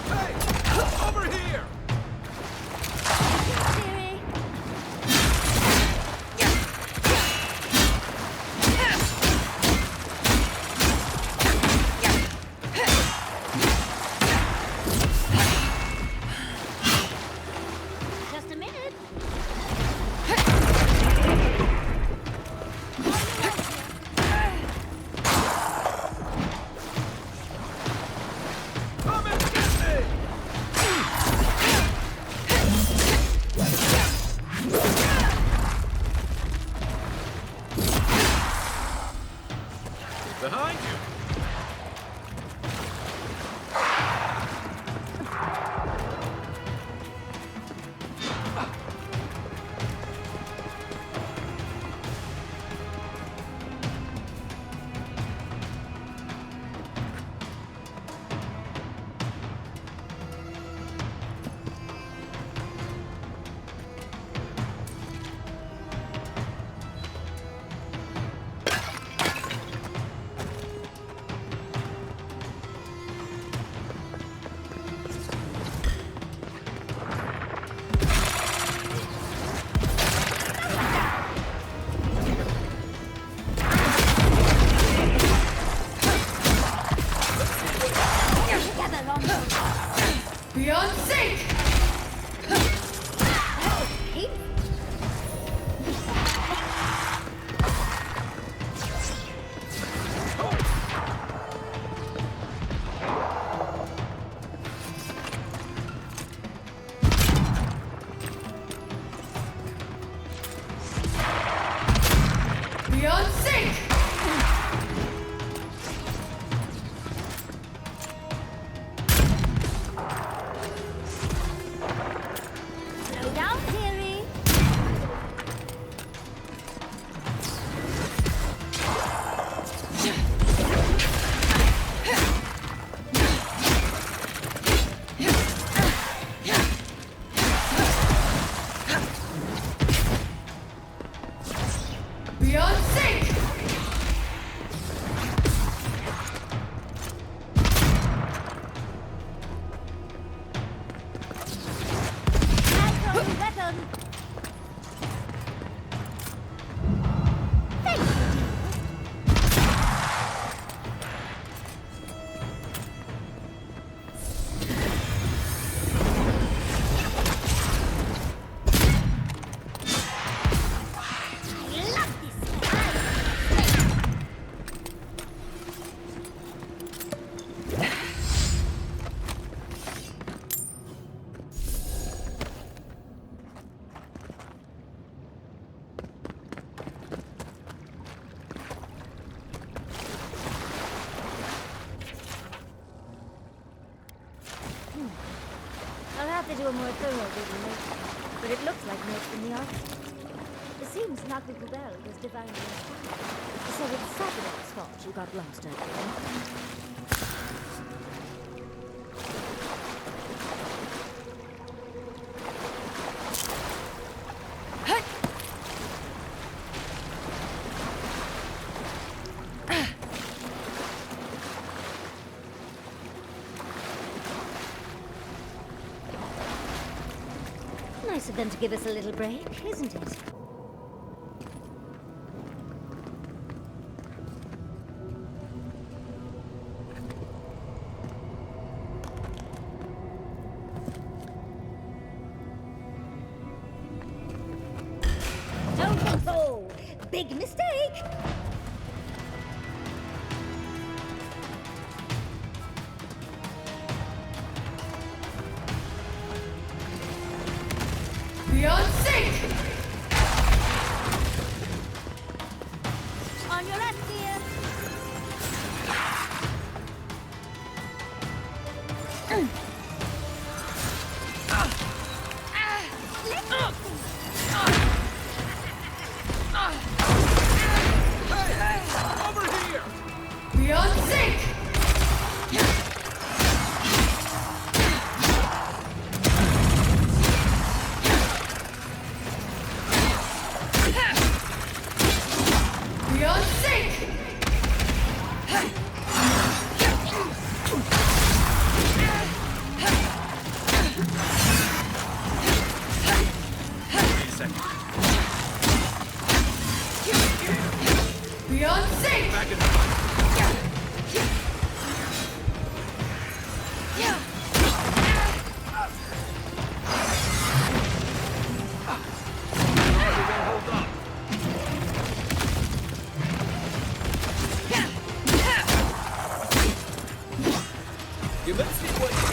Hey! Over here! Just a minute. Beyond sync! Beyond sync! Slow down, dearie. Beyond sync! Micro weapon. I'll have to do a more thorough reading later, but it looks like notes from the artist. It seems Nakugubel was divinely inspired, so it's Sabino's fault you got lost out there. Nice of them to give us a little break, isn't it? Don't think so! Big mistake! Beyond sync! On your left, dear! Over here! Beyond sync! Beyond sync! Wait a second. Beyond sync! Back in the fight. You're gonna hold up. You let's see what you got.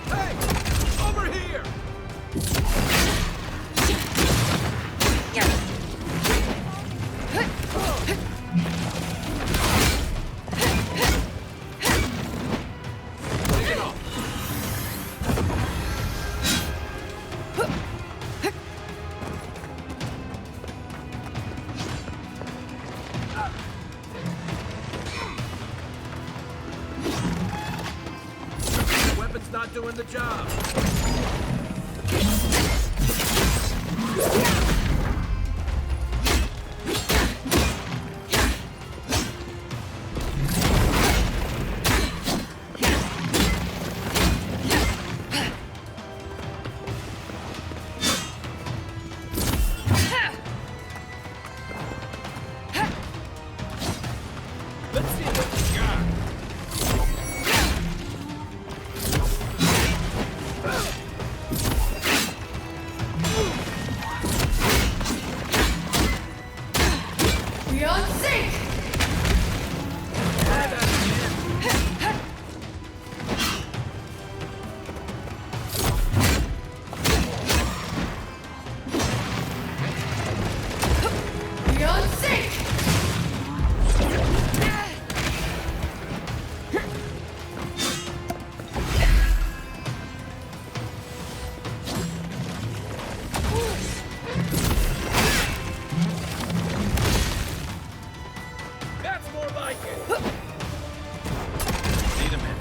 Hey! Over here! Take it off. Weapon's not doing the job. Let's see what you got. That's more like it. Need a minute.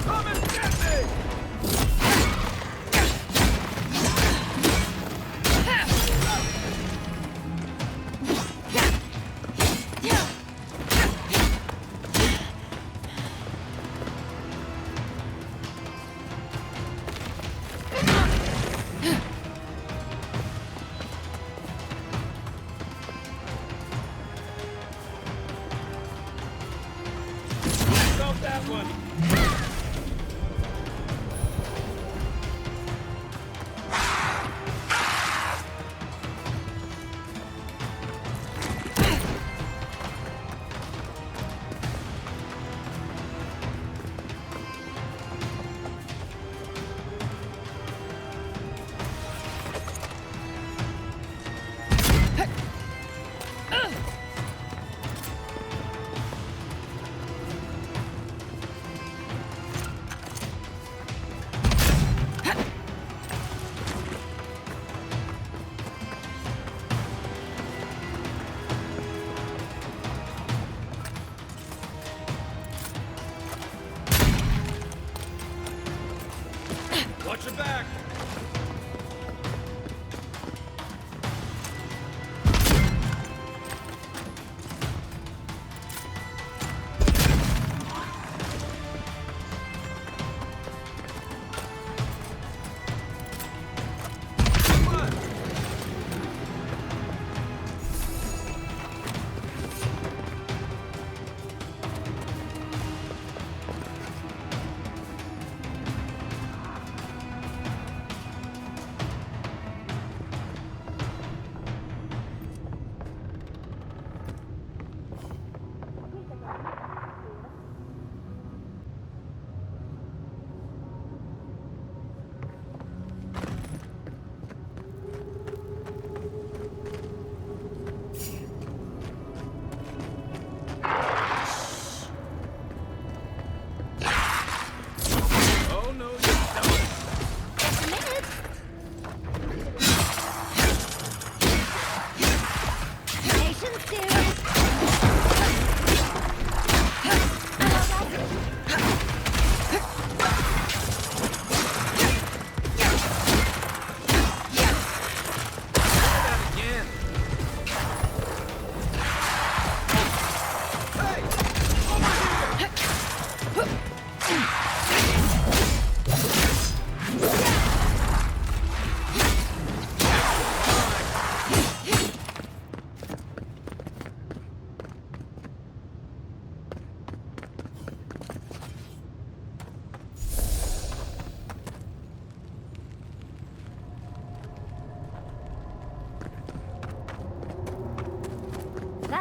Come and get me!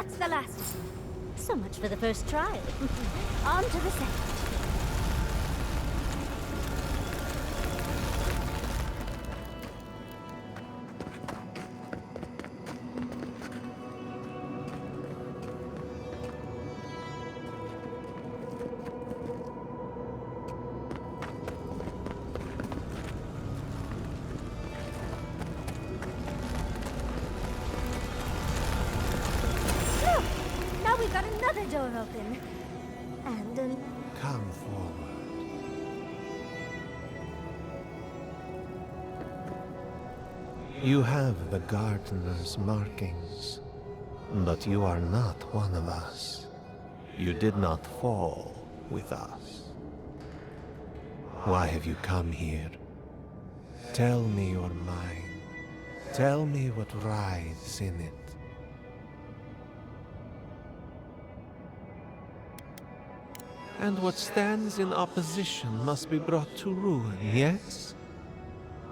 That's the last. So much for the first trial. On to the second. Got another door open. And Come forward. You have the gardener's markings, but you are not one of us. You did not fall with us. Why have you come here? Tell me your mind. Tell me what rides in it. And what stands in opposition must be brought to ruin, yes?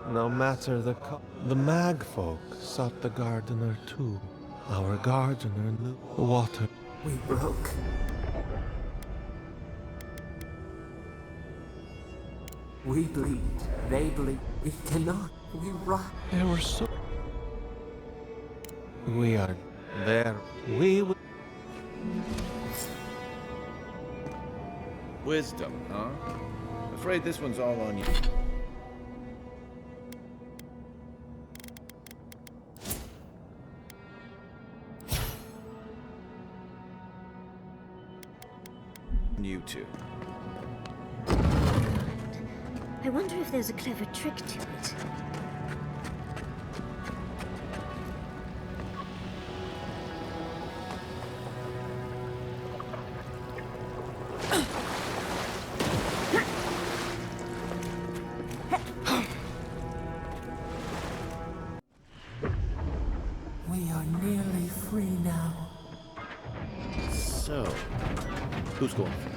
No matter the magfolk sought the gardener too. Our gardener knew water. We broke. We bleed. They bleed. We cannot. We rot. There were so... We are there. We will... Wisdom, huh? Afraid this one's all on you. You two. I wonder if there's a clever trick to it. We are nearly free now. So, who's going first?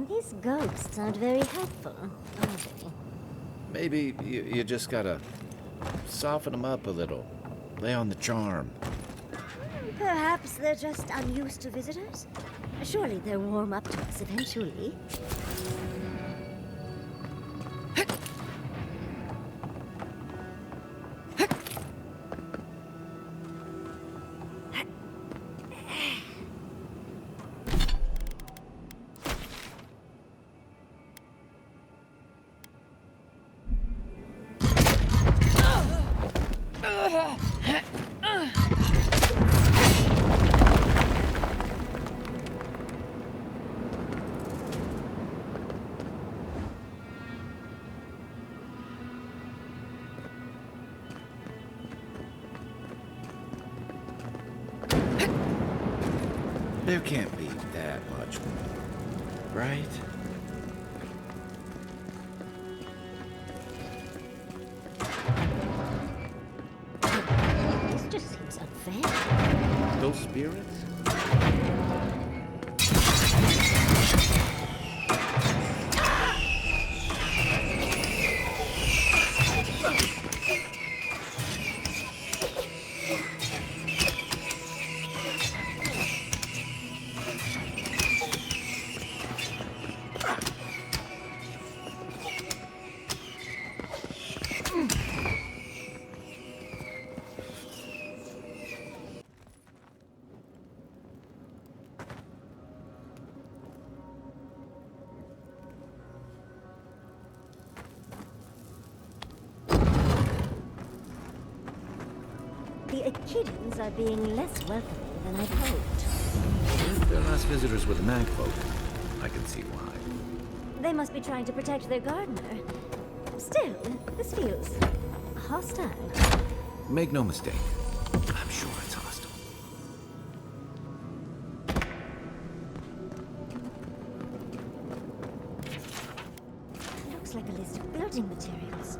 These ghosts aren't very helpful, are they? Maybe you just gotta soften them up a little. Lay on the charm. Perhaps they're just unused to visitors? Surely they'll warm up to us eventually. There can't be that much more, right? This just seems unfair. Those spirits? the Akidans are being less welcoming than I'd hoped. If they're last visitors with the mag folk, I can see why. They must be trying to protect their gardener. Still, this feels hostile. Make no mistake, I'm sure it's hostile. Looks like a list of building materials.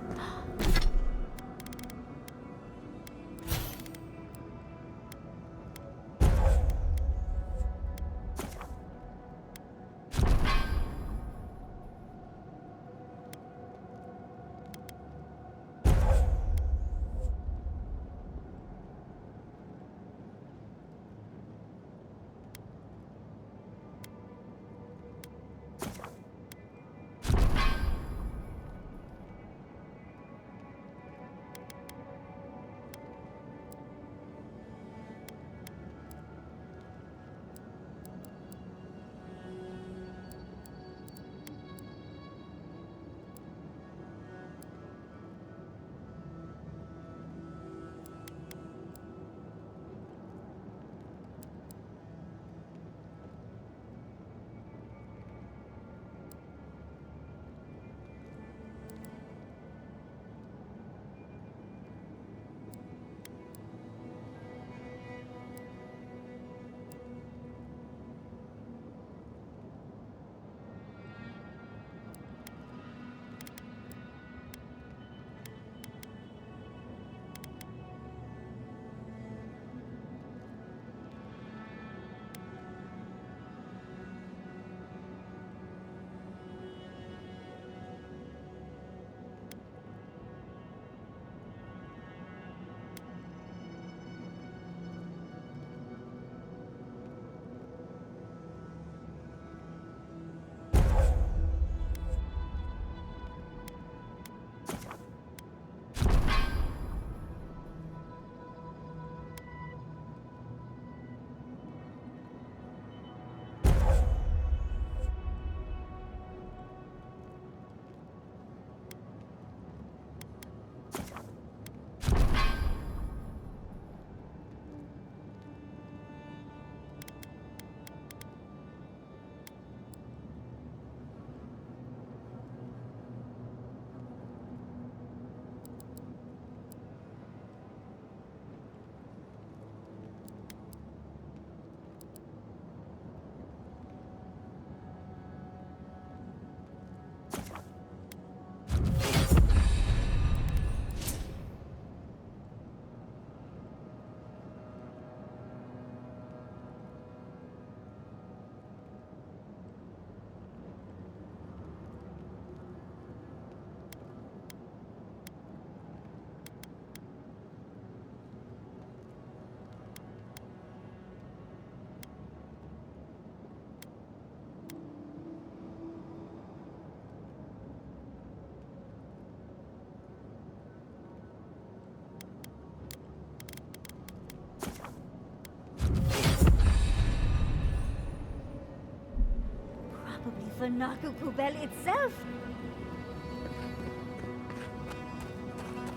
For Nakukubel itself.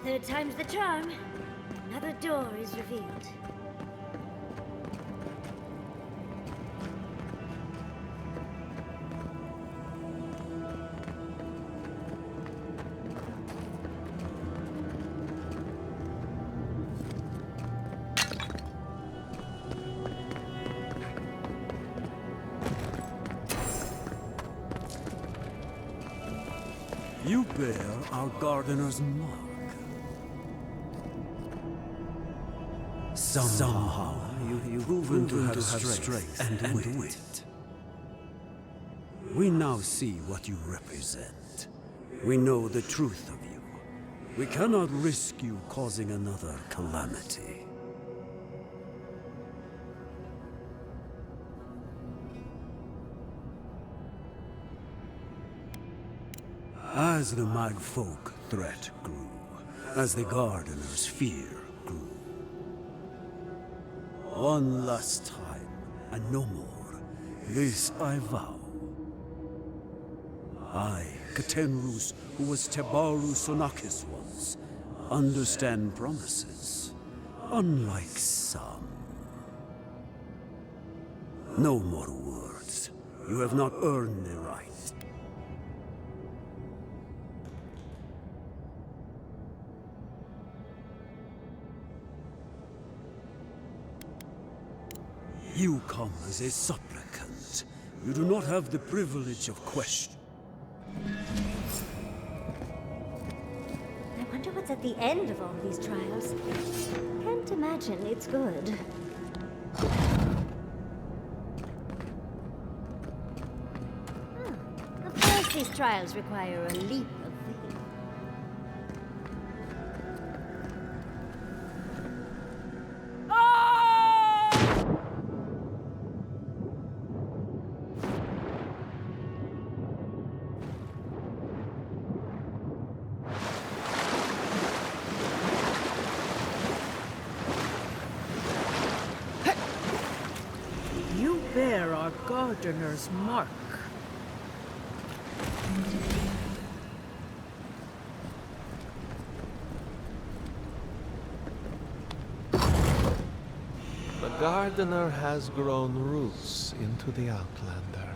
Third time's the charm. Another door is revealed. You bear our gardener's mark. Somehow you've proven to have strength and wit. We now see what you represent. We know the truth of you. We cannot risk you causing another calamity. As the Magfolk threat grew, as the Gardener's fear grew, one last time, and no more, this I vow. I, Katenrus, who was Tebaru Sonakis once, understand promises. unlike some. No more words. You have not earned the right. You come as a supplicant. You do not have the privilege of question. I wonder what's at the end of all these trials. Can't imagine it's good. Of course these trials require a leap of faith. You bear our gardener's mark. The gardener has grown roots into the Outlander.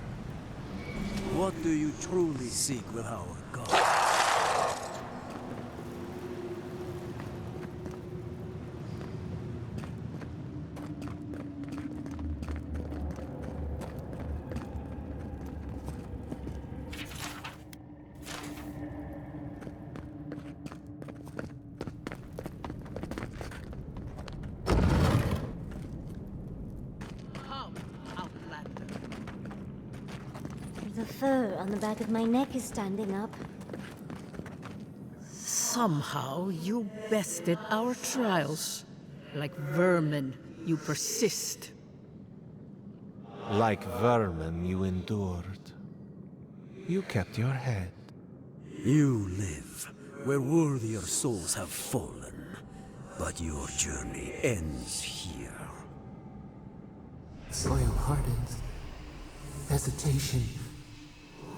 What do you truly seek with our God? Come, Outlander. The fur on the back of my neck is standing up. Somehow you bested our trials. Like vermin, you persist. Like vermin, you endured. You kept your head. You live where worthier souls have fallen, but your journey ends here. Soil hardens. Hesitation.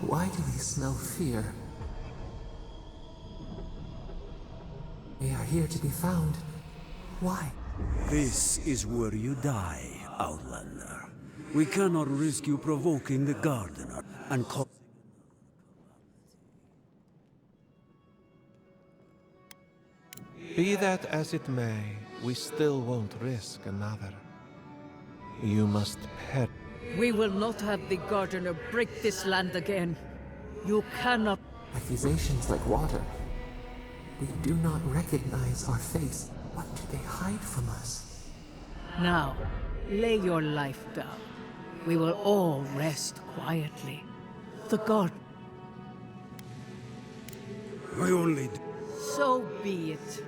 Why do we smell fear? They are here to be found. Why? This is where you die, Outlander. We cannot risk you provoking the gardener and Be that as it may, we still won't risk another. You must perish. We will not have the gardener break this land again. You cannot. Accusations like water. We do not recognize our face. What do they hide from us? Now, lay your life down. We will all rest quietly. The god. I only do. So be it.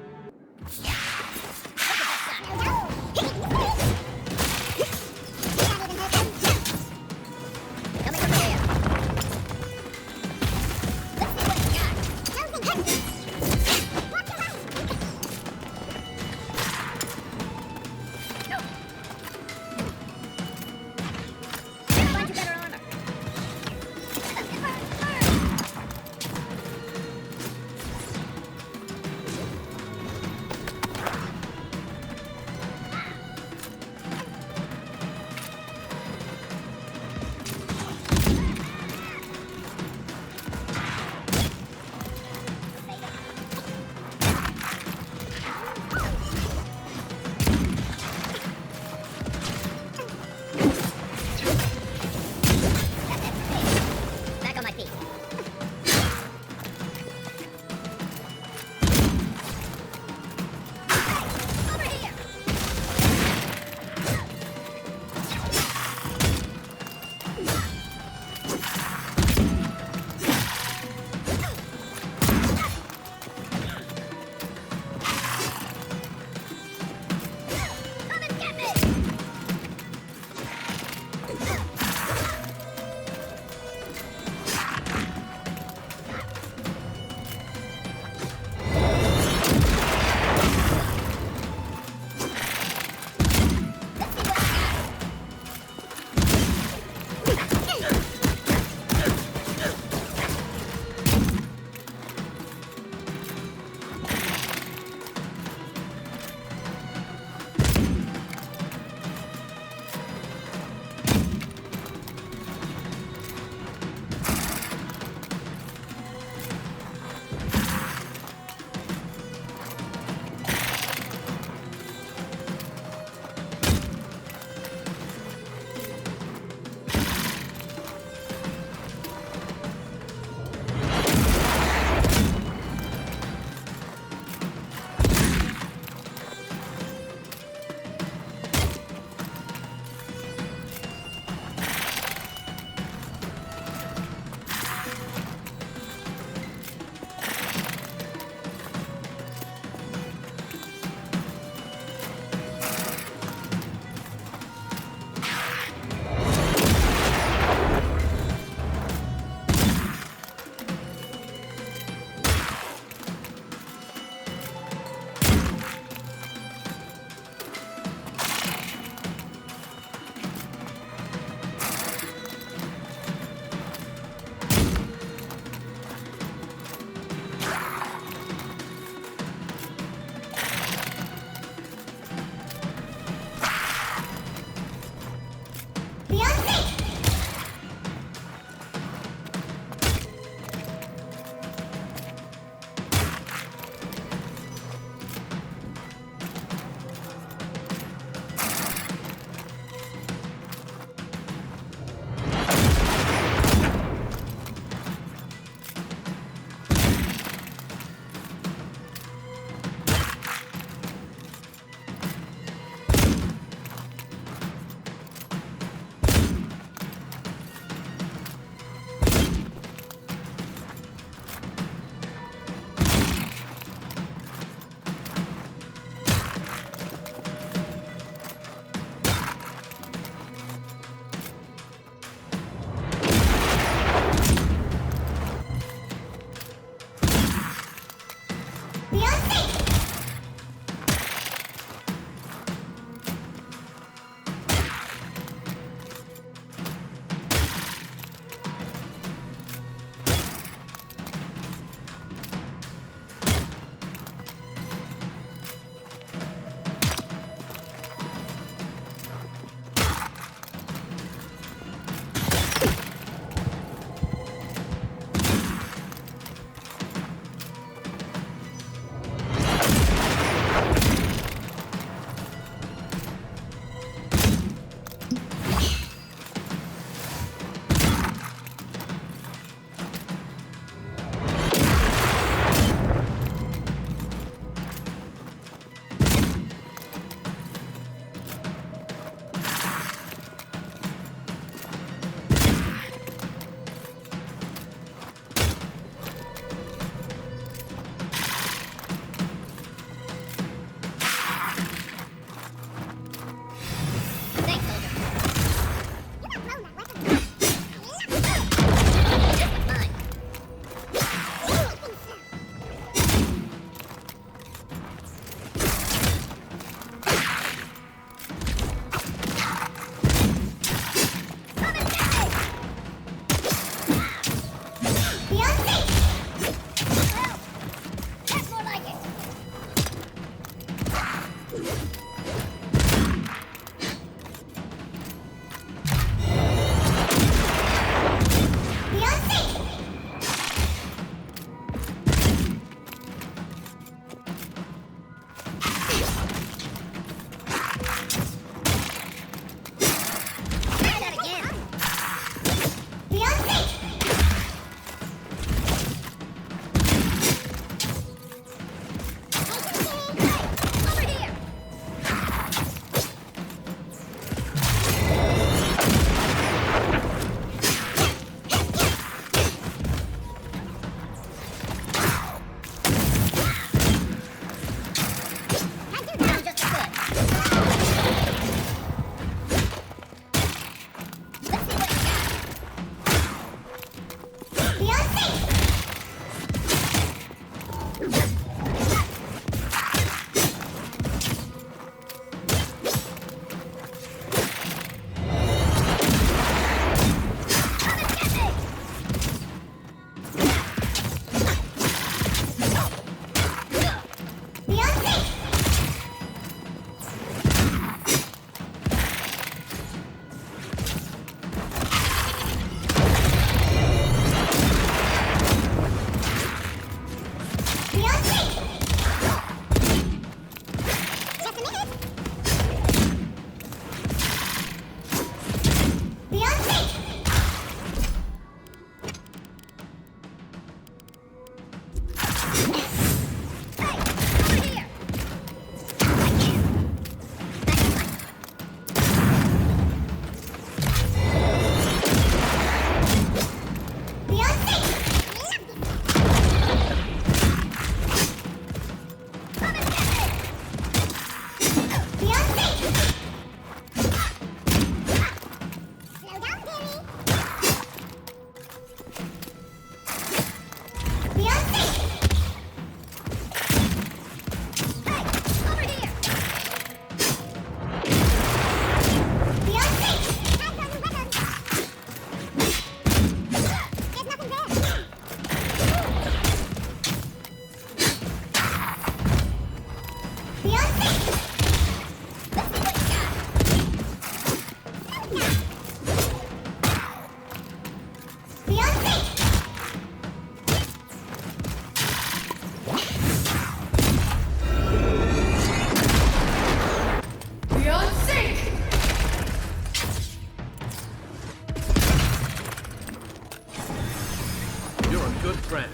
good friend.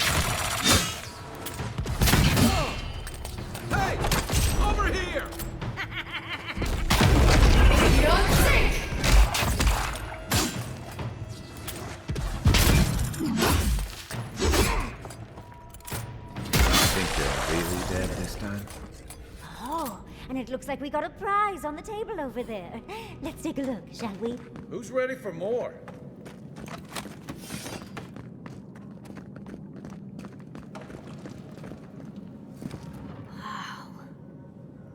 Hey! Over here! Think they're really dead this time? Oh, and it looks like we got a prize on the table over there. Let's take a look, shall we? Who's ready for more?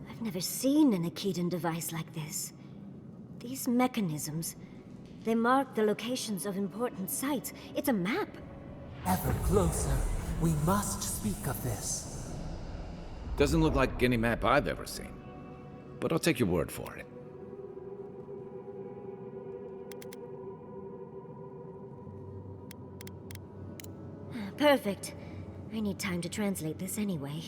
I've never seen an Akedan device like this. These mechanisms, they mark the locations of important sites. It's a map. Ever closer. We must speak of this. Doesn't look like any map I've ever seen. But I'll take your word for it. Perfect. I need time to translate this anyway.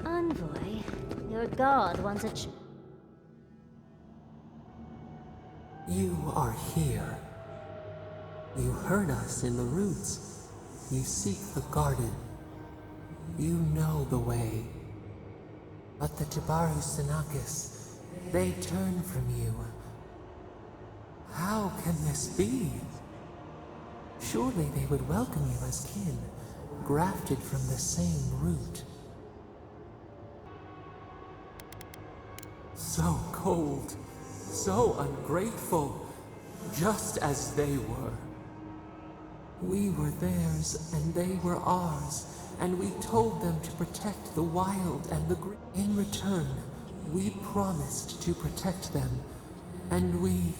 Envoy, your god wants a You are here. You heard us in the roots. You seek the garden. You know the way. But the Jabaru Sanakis, they turn from you. How can this be? Surely they would welcome you as kin, grafted from the same root. So cold, so ungrateful, just as they were. We were theirs and they were ours, and we told them to protect the wild and the green. In return, we promised to protect them, and we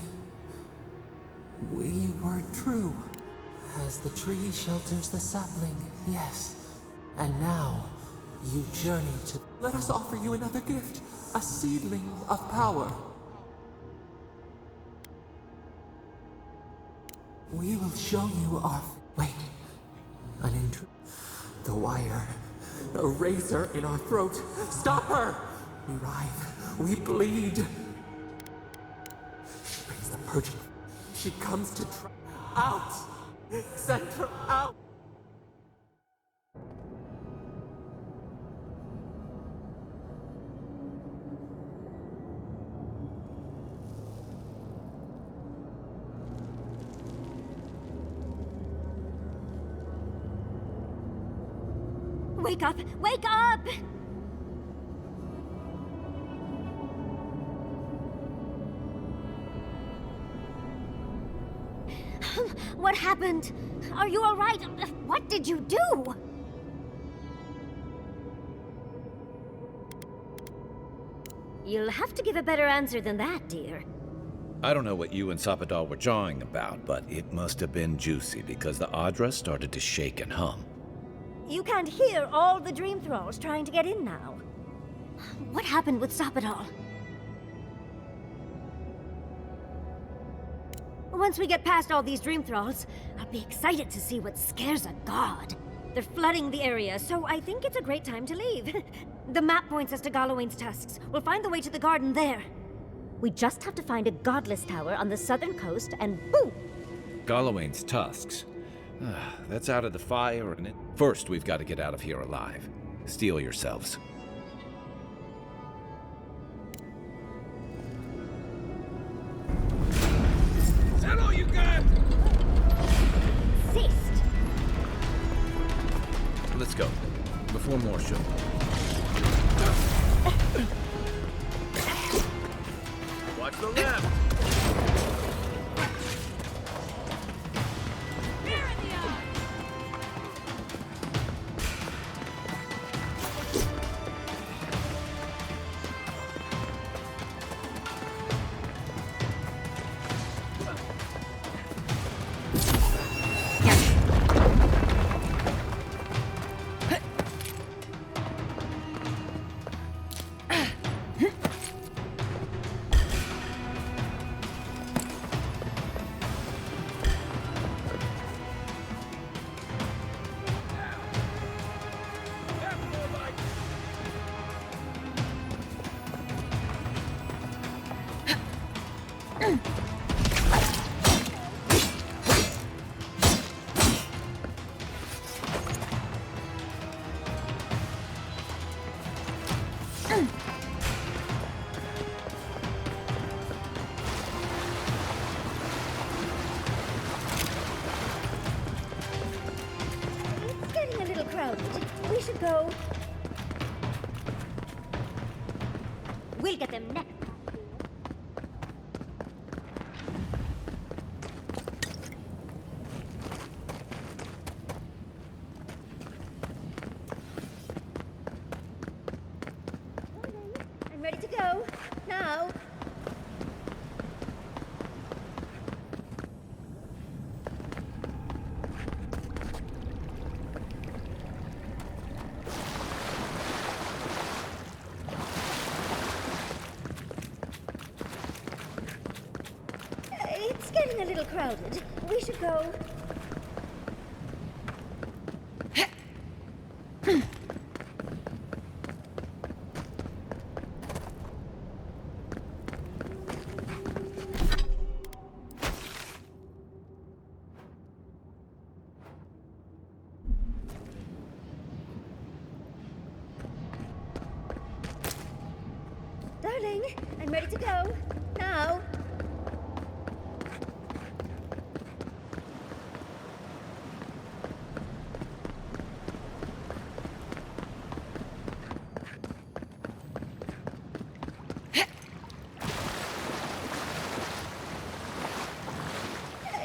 were true. As the tree shelters the sapling, yes. And now, you journey to... Let us offer you another gift, a seedling of power. We will show you our... Wait. An intruder. The wire. A razor in our throat. Stop her! We writhe. We bleed. She brings the purging. She comes to try... Out! Send her out! Wake up! Wake up! What happened? Are you all right? What did you do? You'll have to give a better answer than that, dear. I don't know what you and Sapadal were jawing about, but it must have been juicy because the Adra started to shake and hum. You can't hear all the dream thralls trying to get in now. What happened with Sapadal? Once we get past all these dream thralls, I'll be excited to see what scares a god. They're flooding the area, so I think it's a great time to leave. The map points us to Galawain's tusks. We'll find the way to the garden there. We just have to find a godless tower on the southern coast and boom! Galawain's tusks. That's out of the fire, and first we've got to get out of here alive. Steel yourselves. Is that all you got? Insist. Let's go. Before more show. It's getting a little crowded. We should go. We'll get them next. I'm ready to go. Now. It's getting a little crowded. We should go. Darling, I'm ready to go. Now.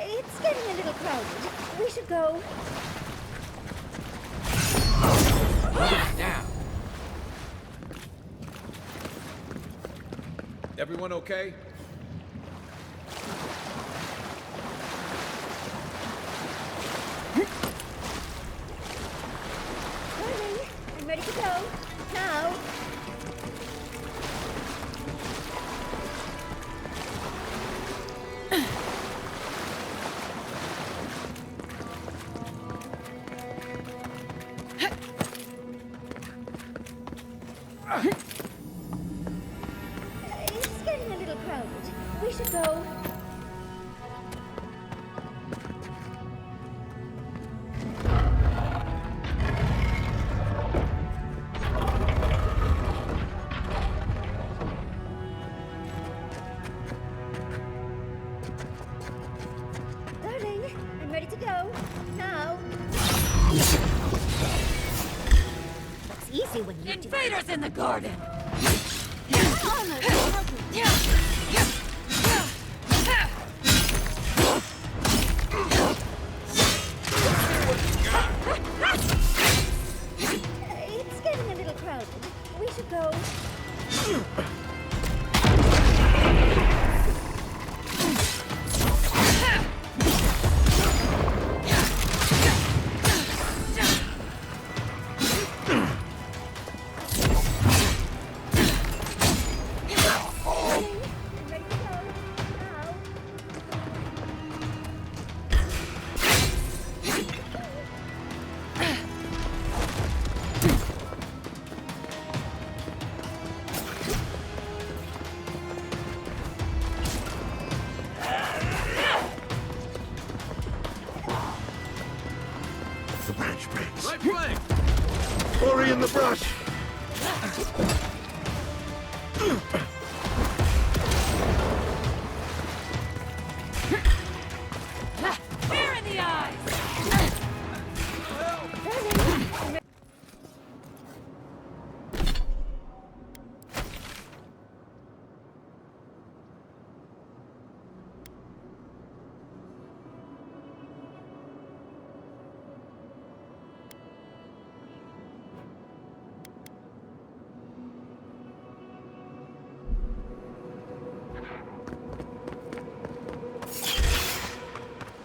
It's getting a little crowded. We should go. Down. Everyone okay? Darling, I'm ready to go. Now. It's getting a little crowded. We should go. Darling, I'm ready to go. Now. Looks easy when you do. Invaders in the garden! It's getting a little crowded. We should go. I'm ready to go. Now. The branch breaks. Right flank! Ori in the brush! Fear in the eyes!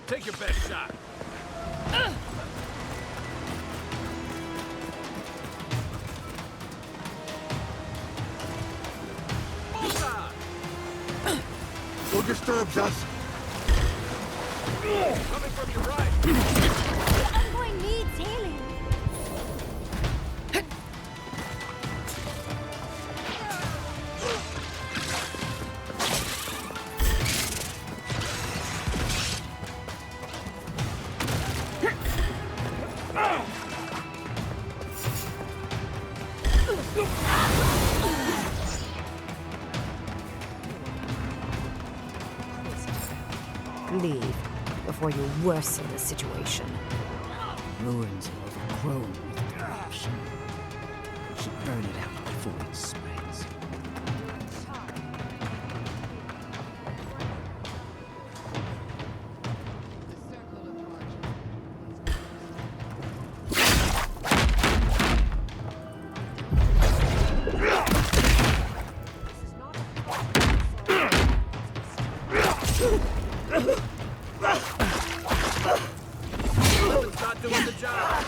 Take your best shot. Bullseye! Who disturbs us? Coming from your right. The envoy needs healing. leave before you worsen the situation. Ruins are overgrown with corruption. We should burn it out before it spreads. It's not doing the job.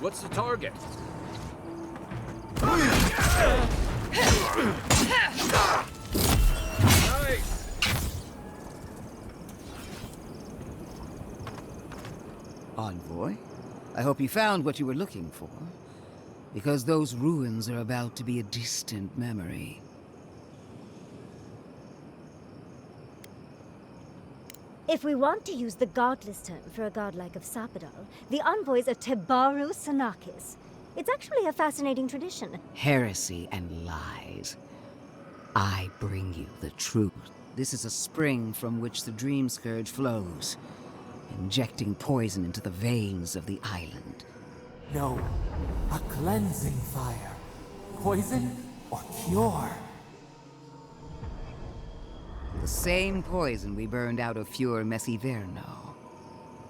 What's the target? Nice! Envoy, I hope you found what you were looking for. Because those ruins are about to be a distant memory. If we want to use the godless term for a godlike of Sapadal, the envoys are Tebaru Sanakis. It's actually a fascinating tradition. Heresy and lies. I bring you the truth. This is a spring from which the dream scourge flows, injecting poison into the veins of the island. No, a cleansing fire. Poison or cure? The same poison we burned out of Fior Messiverno.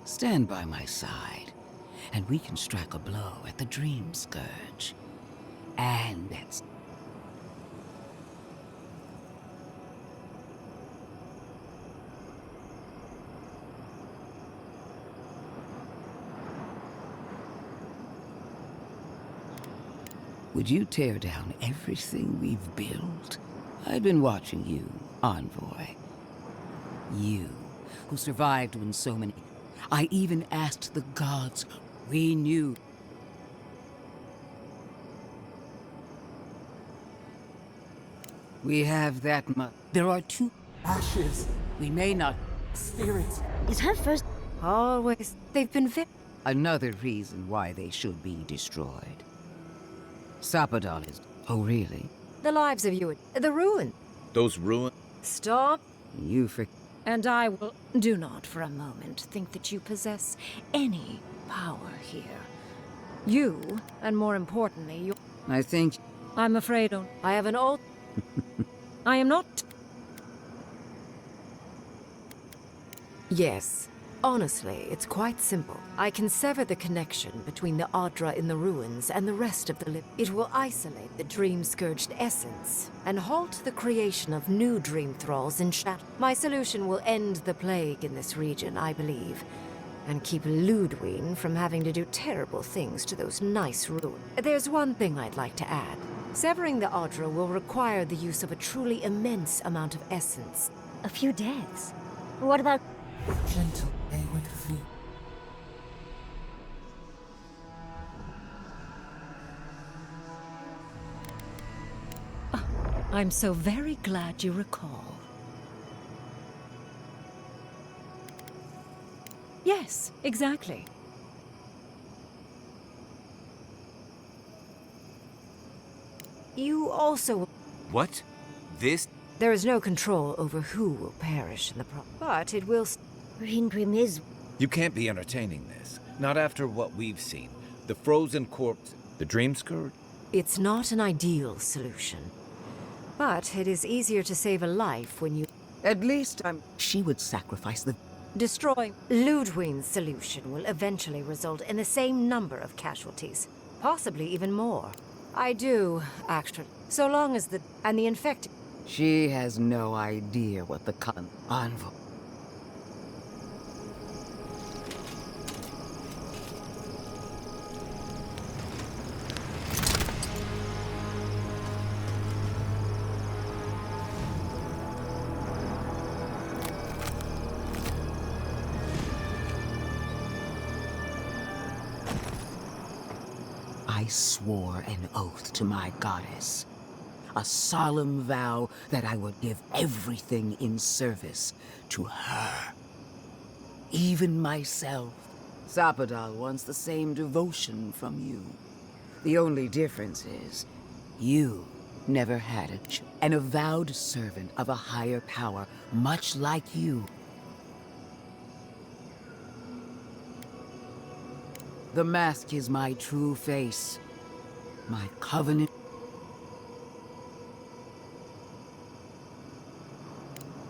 Stand by my side, and we can strike a blow at the dream scourge. And that's... Would you tear down everything we've built? I've been watching you, Envoy. You, who survived when so many... I even asked the gods. We knew. We have that much. There are two... Ashes. We may not... Spirits. Is her first... Always. They've been Another reason why they should be destroyed. Sapadal is... Oh, really? The lives of you... The ruin. Those ruins? Stop. You for... And I will... Do not for a moment think that you possess any power here. You, and more importantly, you... I think... I'm afraid I have an old... I am not... Yes. Honestly, it's quite simple. I can sever the connection between the Adra in the ruins and the rest of the living. It will isolate the dream-scourged essence and halt the creation of new dream thralls in shadow. My solution will end the plague in this region, I believe, and keep Ludwig from having to do terrible things to those nice ruins. There's one thing I'd like to add. Severing the Adra will require the use of a truly immense amount of essence. A few deaths? What about... Gentle wayward feet. I'm so very glad you recall. Yes, exactly. You also... What? This? There is no control over who will perish in the but it will... Grim is... You can't be entertaining this. Not after what we've seen. The frozen corpse, the dream scourge. It's not an ideal solution. But it is easier to save a life when you... At least She would sacrifice the... Destroying Ludwig's solution will eventually result in the same number of casualties. Possibly even more. I do, actually. So long as the... And the infected... She has no idea what the envoy. I swore an oath to my goddess. A solemn vow that I would give everything in service to her. Even myself. Zapadal wants the same devotion from you. The only difference is, you never had an avowed servant of a higher power, much like you. The mask is my true face. My covenant.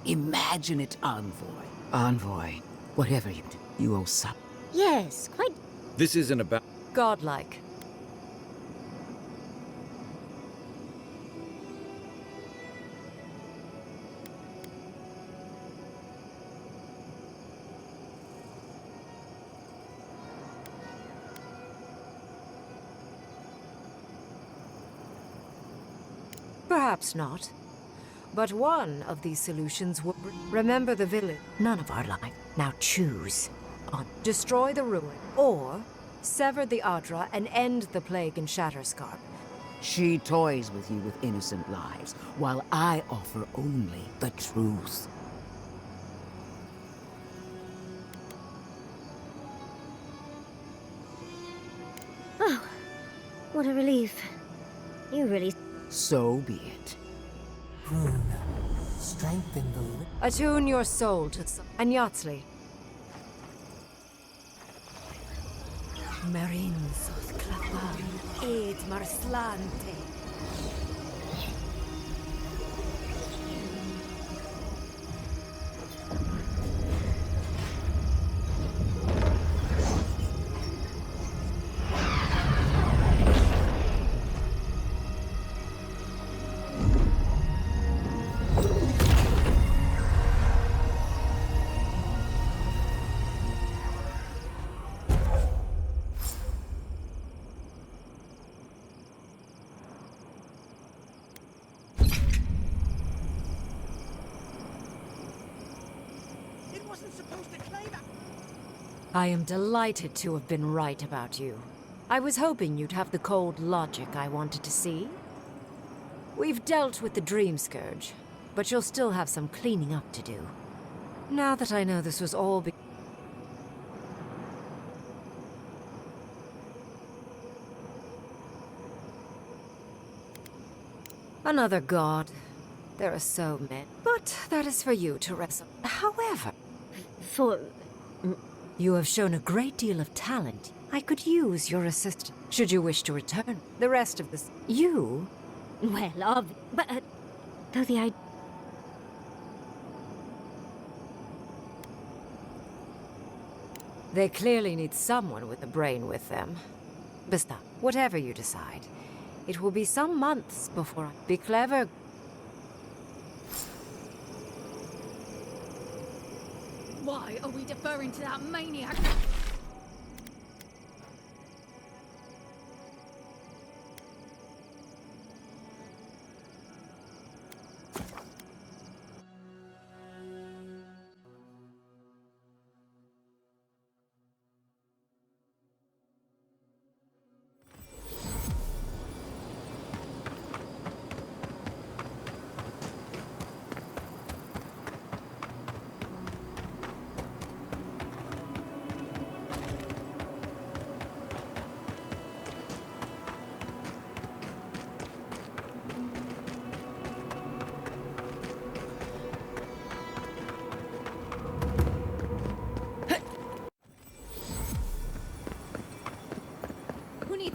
Imagine it, Envoy. Envoy, whatever you do, you owe some. Yes, quite. This isn't about... Godlike. Perhaps not. But one of these solutions will remember the village. None of our life. Now choose. Destroy the ruin, or sever the Adra and end the plague in Shatterscarp. She toys with you with innocent lives, while I offer only the truth. Oh, what a relief. You really... So be it. Rune, strengthen the... Attune your soul to... And Yatsli. Marin sos clapan, ed marslante. I am delighted to have been right about you. I was hoping you'd have the cold logic I wanted to see. We've dealt with the Dream Scourge, but you'll still have some cleaning up to do. Now that I know this was all Another god. There are so many. But that is for you to wrestle. However... For... You have shown a great deal of talent. I could use your assistance, should you wish to return. The rest of this... You? Well, but... though the idea... They clearly need someone with a brain with them. Besides, whatever you decide, it will be some months before I... Be clever. Why are we deferring to that maniac?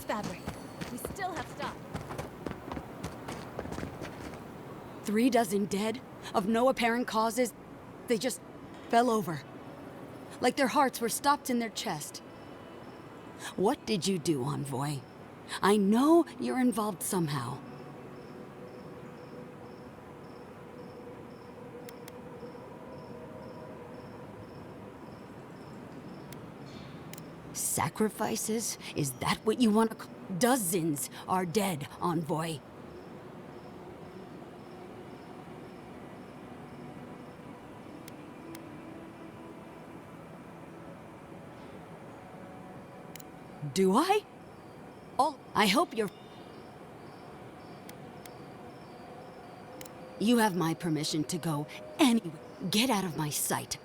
Fabric. We still have stuff. 3 dozen dead, of no apparent causes. They just fell over. Like their hearts were stopped in their chest. What did you do, Envoy? I know you're involved somehow. Sacrifices? Is that what you want to... Dozens are dead, Envoy. Do I? Oh, I hope you're... You have my permission to go anywhere. Get out of my sight.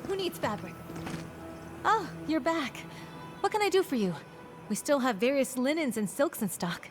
Who needs fabric? Oh, you're back. What can I do for you? We still have various linens and silks in stock.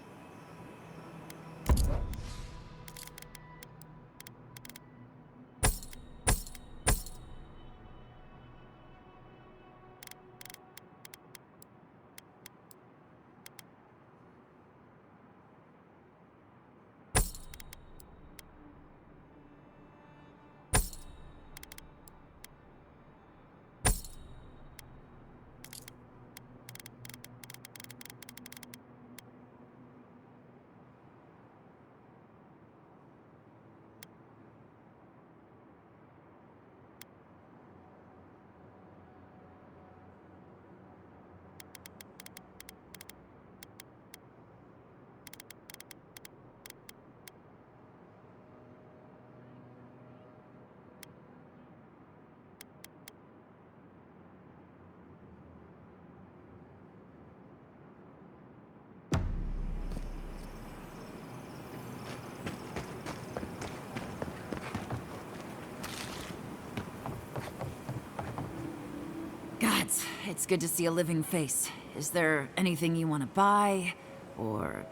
Gods, it's good to see a living face. Is there anything you want to buy, or...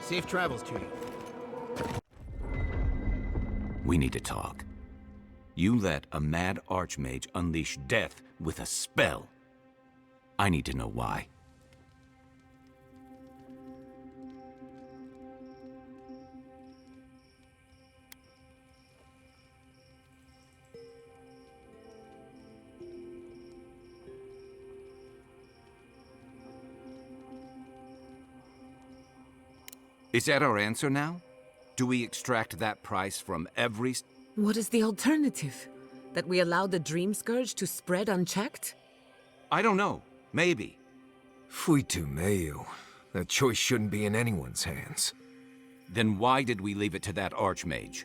Safe travels to you. We need to talk. You let a mad archmage unleash death with a spell. I need to know why. Is that our answer now? Do we extract that price from every... What is the alternative? That we allow the dream scourge to spread unchecked? I don't know. Maybe. Fuitu meio. That choice shouldn't be in anyone's hands. Then why did we leave it to that archmage?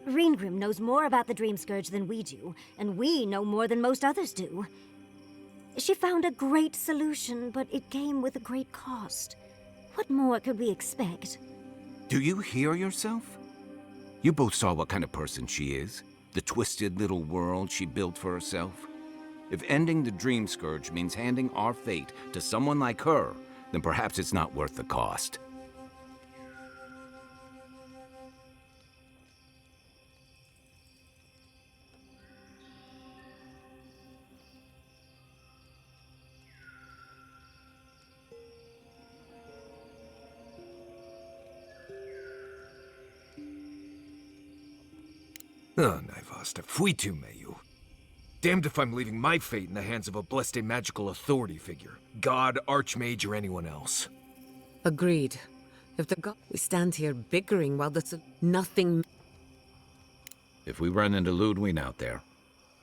Reengrim knows more about the Dream Scourge than we do, and we know more than most others do. She found a great solution, but it came with a great cost. What more could we expect? Do you hear yourself? You both saw what kind of person she is. The twisted little world she built for herself. If ending the Dream Scourge means handing our fate to someone like her, then perhaps it's not worth the cost. Oh, Naivasta, fuitu meio. Damned if I'm leaving my fate in the hands of a blessed magical authority figure. God, archmage, or anyone else. Agreed. If the god... We stand here bickering while the... Nothing... If we run into Ludwig out there,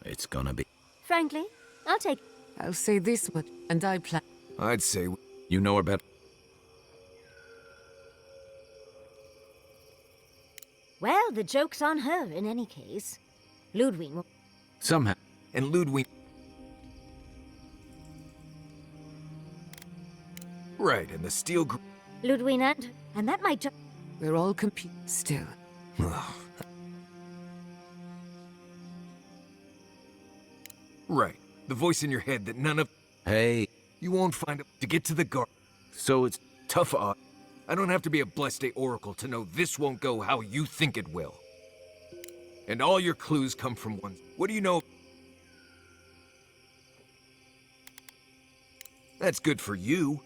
it's gonna be... Frankly, I'll take... I'll say this much, and I plan... I'd say... You know her better? Well, the joke's on her in any case. Ludwig will... Somehow. And Ludwig... Right, and the steel... Ludwig and that might just... We're all compete still. Right, the voice in your head that none of... Hey. You won't find it to get to the guard. So it's... Tough odds. I don't have to be a blessed oracle to know this won't go how you think it will. And all your clues come from one... What do you know? That's good for you.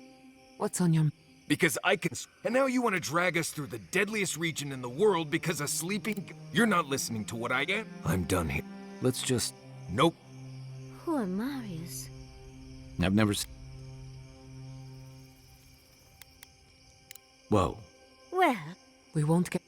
What's on your... Because I can... And now you want to drag us through the deadliest region in the world because a sleeping... You're not listening to what I am. I'm done here. Let's just... Nope. Poor Marius. I've never seen... Whoa. Well... We won't get...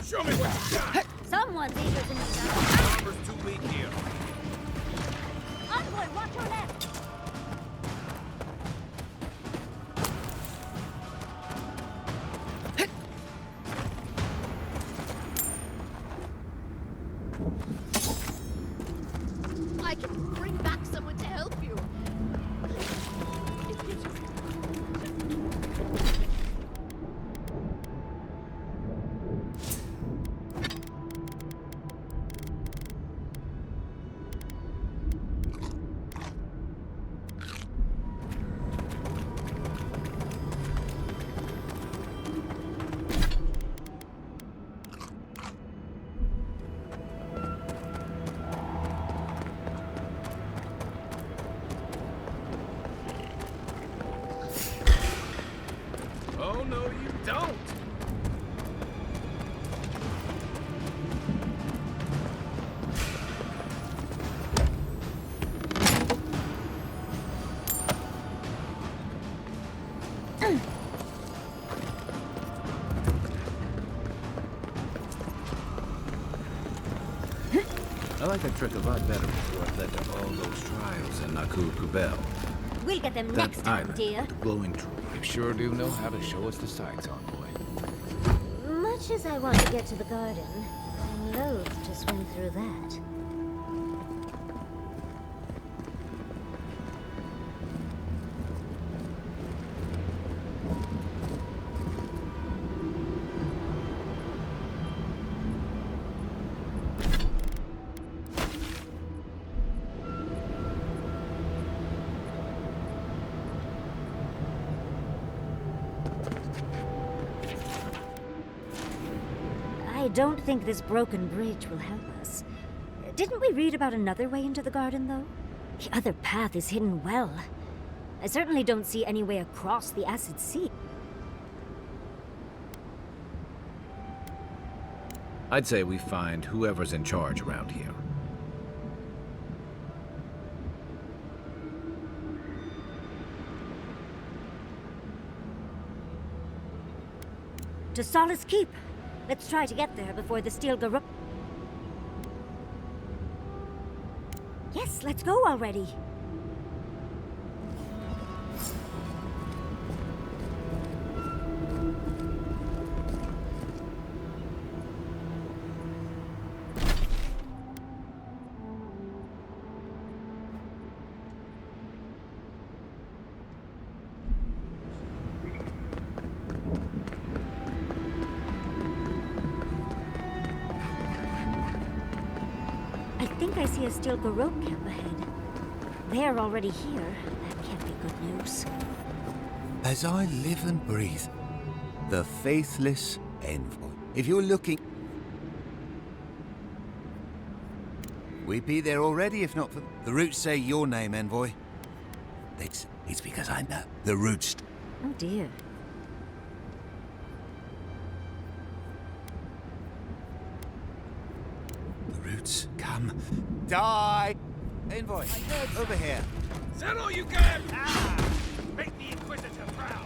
Show me what you got! Someone's eager to know. Armor's too weak here. Envoy, watch your left! I like that trick a lot better before it led to all those trials in Naku Kubel. We'll get them That next time, island, dear. the glowing tree. You sure do know how to show us the sights, Envoy. Much as I want to get to the garden, I'm loath to swim through that. I don't think this broken bridge will help us. Didn't we read about another way into the garden, though? The other path is hidden well. I certainly don't see any way across the acid sea. I'd say we find whoever's in charge around here. To Solace Keep. Let's try to get there before the steel garrote. Yes, let's go already. I think I see a steel garrote camp ahead. They're already here. That can't be good news. As I live and breathe, the faithless envoy. If you're looking... We'd be there already if not for... The roots say your name, envoy. It's because I know. The roots... Oh dear. The roots come... Die! Envoy, over here. Is that all you got? Ah! Make the Inquisitor proud!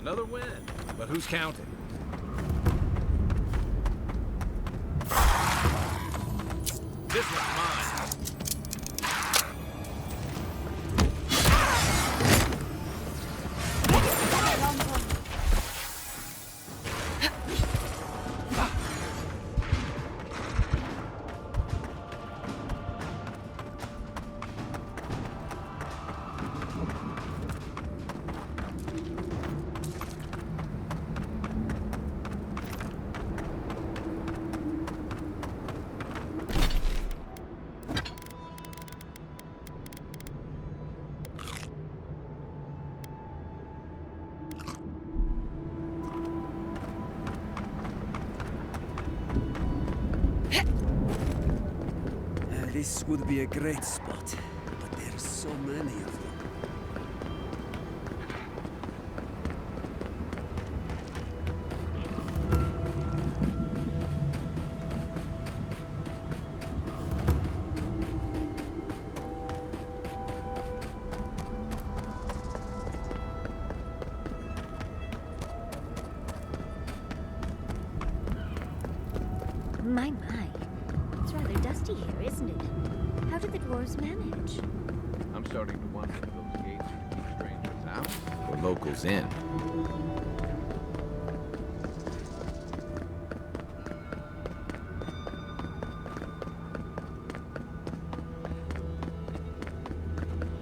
Another win, but who's counting? This one's mine. This would be a great spot, but there's so many of them. My. It's rather dusty here, isn't it? How did the dwarves manage? I'm starting to wonder if those gates are to keep strangers out or locals in.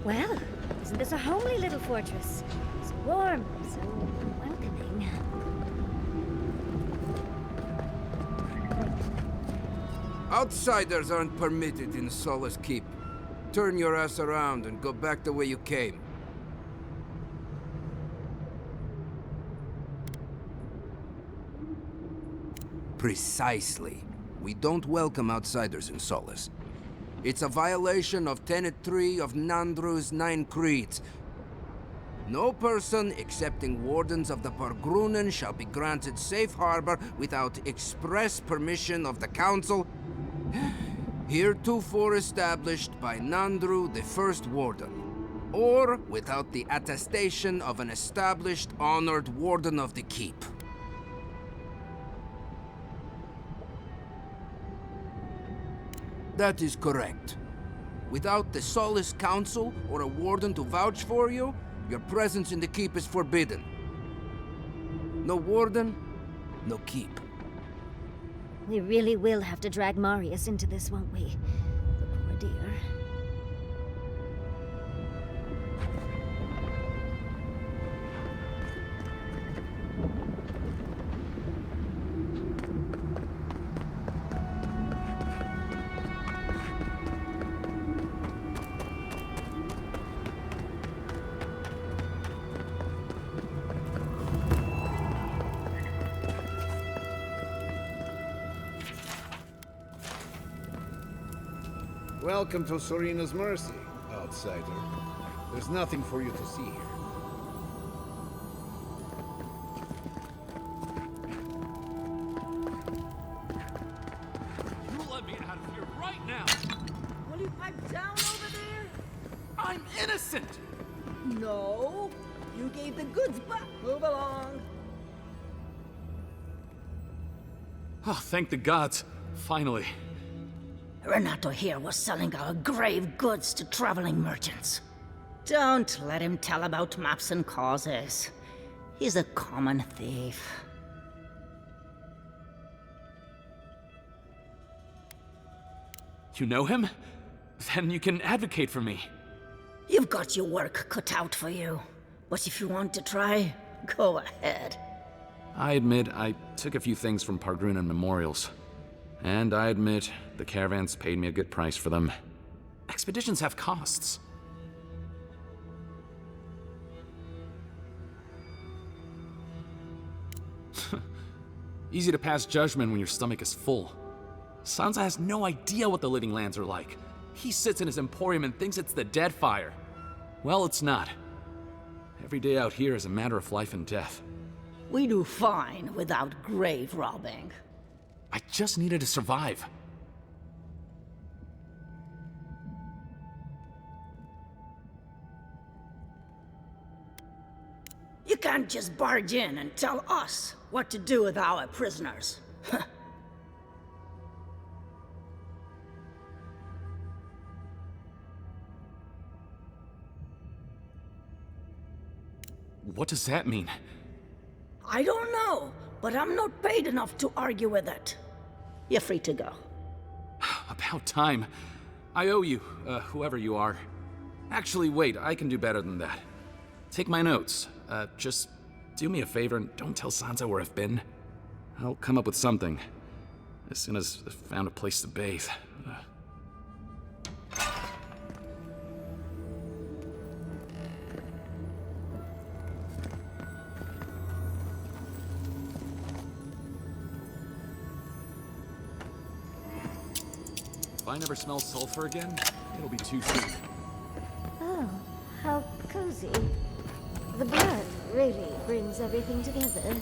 Well, isn't this a homely little fortress? It's warm, so welcoming. Outsiders aren't permitted in Solace Keep. Turn your ass around and go back the way you came. Precisely. We don't welcome outsiders in Solace. It's a violation of Tenet 3 of Nandru's 9 creeds. No person excepting wardens of the Pargrunen shall be granted safe harbor without express permission of the council heretofore established by Nandru, the first warden, or without the attestation of an established honored warden of the keep. That is correct. Without the Solace Council or a warden to vouch for you, your presence in the keep is forbidden. No warden, no keep. We really will have to drag Marius into this, won't we? The poor dear. Welcome to Serena's Mercy, outsider. There's nothing for you to see here. You let me out of here right now! Will you pipe down over there? I'm innocent! No. You gave the goods back. Move along. Oh, thank the gods. Finally. Renato here was selling our grave goods to traveling merchants. Don't let him tell about maps and causes. He's a common thief. You know him? Then you can advocate for me. You've got your work cut out for you. But if you want to try, go ahead. I admit I took a few things from Pargrunen memorials. And I admit the caravans paid me a good price for them. Expeditions have costs. Easy to pass judgment when your stomach is full. Sansa has no idea what the living lands are like. He sits in his emporium and thinks it's the dead fire. Well, it's not. Every day out here is a matter of life and death. We do fine without grave robbing. I just needed to survive. You can't just barge in and tell us what to do with our prisoners. What does that mean? I don't know, but I'm not paid enough to argue with it. You're free to go. About time. I owe you, whoever you are. Actually, wait, I can do better than that. Take my notes. Just do me a favor and don't tell Sansa where I've been. I'll come up with something. As soon as I've found a place to bathe. If I never smell sulfur again, it'll be too soon. Oh, how cozy. The blood really brings everything together.